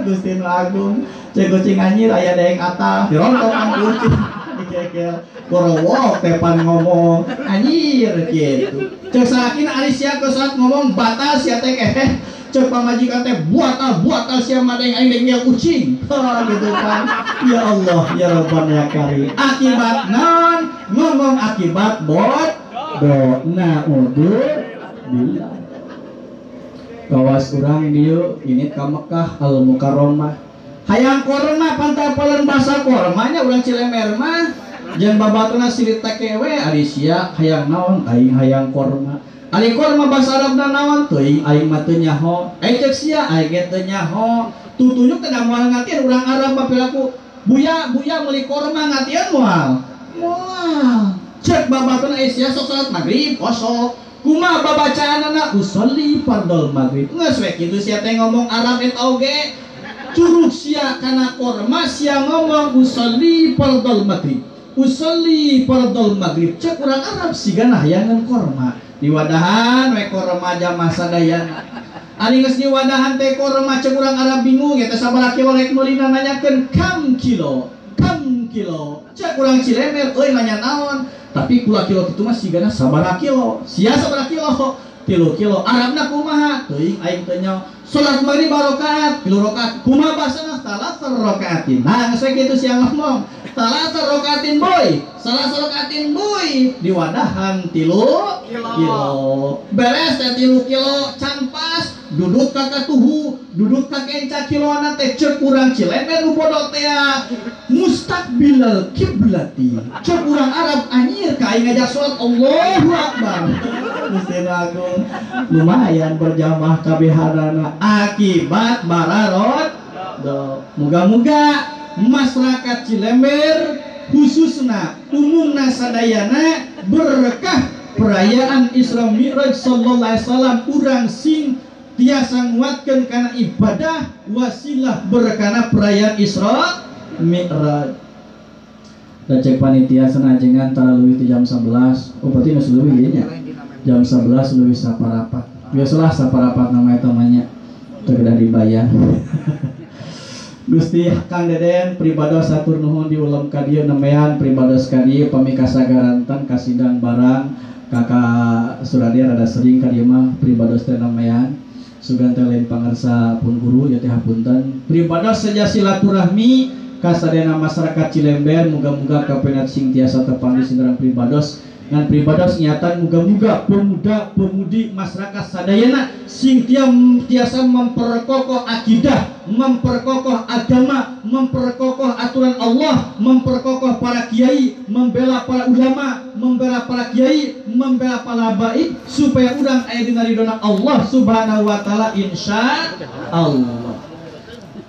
Gusti Agung cek kucing anjir aya daeng atah dirontokan kucing dikekel korowok tepan ngomong anjir gitu cek salakina ari sia ke saat ngomong batal sia teh cek pamajikan teh buatal sia madeng aing ngel kucing gitu kan ya Allah ya Rabbana ya Karim akibat non ngomong akibat bot naudzubillah kawas urang dieu ini ka Mekah Al Mukarramah hayang korma pantapelan basa kormanya urang Cilemer mah jeung babatuna silit takewe ari sia hayang naon aing hayang korma ari korma basa Arabna naon teuing aing mah teu nyaho cek sia aing teu nyaho tutunjuk teh moal ngatieun urang Arab bapilaku buya meuli korma ngatieun moal cek babatuna sia sok salat magrib kosok kumaha babacaanna usolli fardhol magrib geus we kitu sia teh ngomong Arab eta oge curug sia kana korma sia ngomong usolli fardhol magrib usolli fardhol magrib cek urang Arab sigana hayangan korma di wadahan we korma jamaah sadayana ari geus di wadahan teh korma cek urang Arab bingung eta sabaraha kilo rek meulina nanyakeun kam kilo cek urang Cilemer euy nanya naon tapi kula kilo kitu mah sigana sabaraha kilo sia sabaraha kilo 3 kilo Arabna kumaha teuing aing teu nyaho salat magrib barakaat 3 rakaat kumaha basana salat 3 rakaatin nah geus kitu sia ngomong salah rokaatin boy diwadahan 3 kilo beres teh 3 kilo campas duduk kakatuhu duduk kakenca kiloana teh cek urang Cilemen nu bodoh teh mustaqbilal kiblati cek urang Arab anjir ka aing ngajak salat Allahu Akbar Gusti Agung lumayan berjamaah kabeharana akibat bararot muga-muga masyarakat Cilember khususna umumna sadayana berkah perayaan Isra Mi'raj sallallahu alaihi wasallam urang sing tiasa nguatkeun kana ibadah wasilah berkana perayaan Isra Mi'raj. Da cek panitia sanajengan tara leuwih ti jam 11. Oh berarti geus leuwih ieu nya. Jam 11 leuwih saparapat. Biasalah saparapat nama eta mah nya. Teu kedah dibayar. Gusti Kang Deden pribados satur nuhun diulam ka dieu nemean pribados ka dieu pamikasa garantan kasidang barang Kakak Suradir rada sering ka dieu mah pribados teh nemean sugan teh lain pangarsa pun guru ya teh hapunten pribados saja silaturahmi ka sadayana masyarakat Cilember muga-muga kapenat sing tiasa tepang di sinarang pribados ngan pribados nyatan muga-muga pemuda-pemudi masyarakat sadayana sing tiasa memperkokoh akidah, memperkokoh agama, memperkokoh aturan Allah, memperkokoh para kiai, membela para ulama, membela para kiai, membela para baik supaya urang aya dina ridona Allah Subhanahu wa taala insya Allah.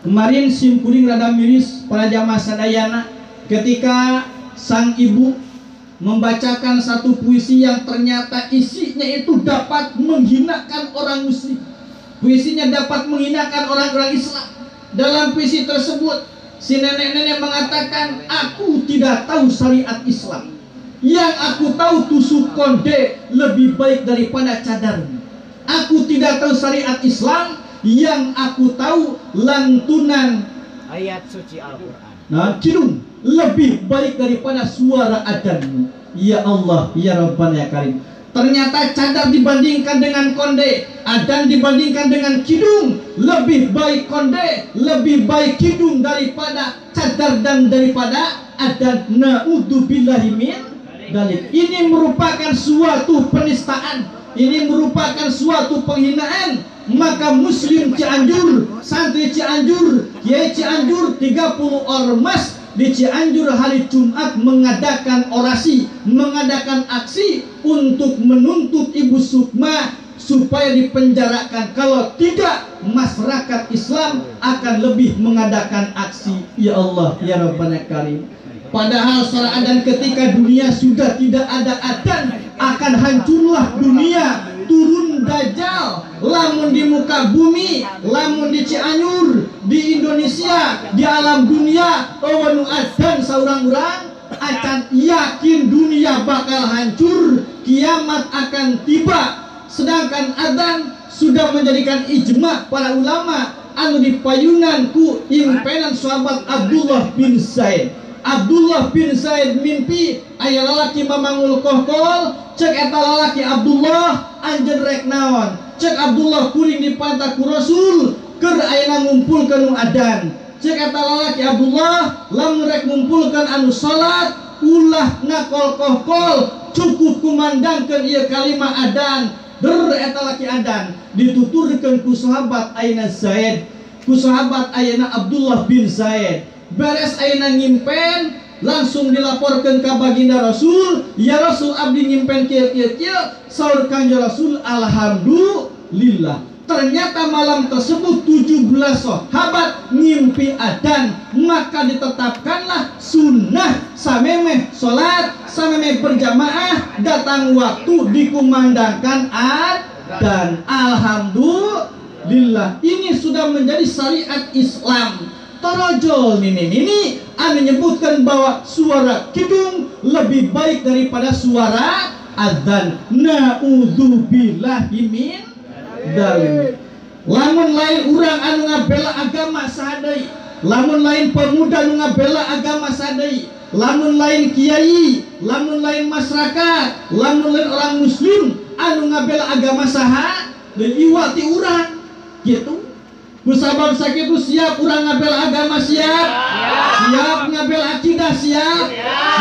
Kemarin sim kuring rada miris para jamaah sadayana ketika sang ibu membacakan satu puisi yang ternyata isinya itu dapat menghinakan orang muslim. Puisinya dapat menghinakan orang-orang Islam. Dalam puisi tersebut si nenek-nenek mengatakan, aku tidak tahu syariat Islam, yang aku tahu tusuk konde lebih baik daripada cadar. Aku tidak tahu syariat Islam, yang aku tahu lantunan ayat suci Al-Quran. Nah, kidung lebih baik daripada suara adzanmu. Ya Allah, ya Rabbana ya Karim. Ternyata cadar dibandingkan dengan konde, adzan dibandingkan dengan kidung, lebih baik konde, lebih baik kidung daripada cadar dan daripada adzan. Naudzubillahi min dzalik. Ini merupakan suatu penistaan, ini merupakan suatu penghinaan. Maka Muslim Cianjur, santri Cianjur, Kiai Cianjur 30 ormas di Cianjur hari Jumat mengadakan orasi, mengadakan aksi untuk menuntut Ibu Sukma supaya dipenjarakan. Kalau tidak, masyarakat Islam akan lebih mengadakan aksi. Ya Allah, ya Rabbana Karim. Padahal salah adzan ketika dunia sudah tidak ada adzan, akan hancurlah dunia, turun dajjal. Lamun di muka bumi, lamun di Cianjur, di Indonesia, di alam dunia, awanu adzan saurang-urang akan yakin dunia bakal hancur, kiamat akan tiba. Sedangkan adzan sudah menjadikan ijma para ulama anu dipayunan ku impenan sahabat Abdullah bin Zaid. Abdullah bin Zaid mimpi aya lalaki mamangul kohkol, cek eta lalaki Abdullah anjeun rek naon, cek Abdullah kuring dipantah ku Rasul keur ayeuna ngumpulkeun nu adzan, cek eta lalaki Abdullah lamun rek ngumpulkeun anu salat ulah ngakol kohkol cukup kumandangkeun ieu kalimat adzan der eta laki adzan dituturkeun ku sahabat ayeuna Zaid, ku sahabat ayeuna Abdullah bin Zaid. Beres ayeuna ngimpen langsung dilaporkan ke baginda Rasul, ya Rasul abdi ngimpen kieu saur Kanjeng Rasul alhamdulillah. Ternyata malam tersebut 17 sahabat ngimpi adzan, maka ditetapkanlah sunnah samemeh salat, samemeh berjamaah, datang waktu dikumandangkan adzan. Alhamdulillah, ini sudah menjadi syariat Islam. Torojol ini anu menyebutkan bahwa suara kidung lebih baik daripada suara adzan. Naudzubillahi min dzalik. Lamun lain urang anu ngabela agama sadai, lamun lain pemuda anu ngabela agama sadai, lamun lain kiai, lamun lain masyarakat, lamun lain orang muslim anu ngabela agama saha deui iwati urang gitu. Kusabab sakitu siap urang ngabel agama siap. Siap ngabel akidah siap.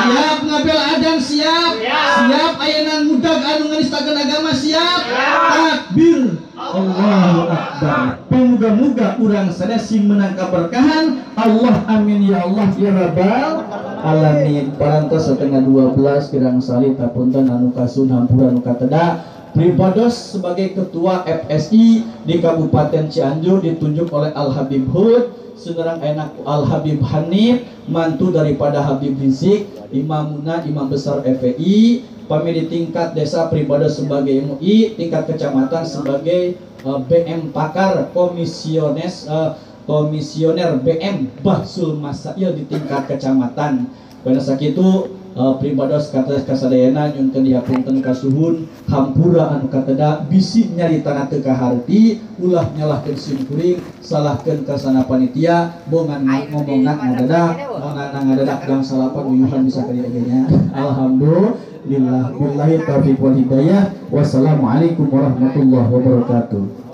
Siap ngabel adan siap. Siap ayeuna mudag anu ngaristakeun agama siap. Takbir. Allahu Akbar. Pamuga-muga urang sadaya sing meunang kaberkahan. Allah amin ya Allah ya rabbal alamin. Parantos setengah 12 kirang salih tapunten anu kasun hampura anu kateda. Pribados sebagai ketua FSI di Kabupaten Cianjur ditunjuk oleh Al Habib Hud, sekarang enak Al Habib Hanif, mantu daripada Habib Rizik, imamuna imam besar FPI, pami di tingkat desa Pribados sebagai MUI, tingkat kecamatan sebagai BM Pakar, komisioner BM Bahsul Masail di tingkat kecamatan. Pada sakitu Pribados kata kasadayana nyunkeun dihapunten kasuhun hampura anu kateda bisi nyaritanna teu kaharti ulah nyalahkeun sim kuring salahkeun ka sana panitia bongan ngomongna ngadadak jam salapan uyuhan bisa kadiagenya. Alhamdulillah billahi taufiq wal hidayah. Wassalamualaikum warahmatullahi wabarakatuh.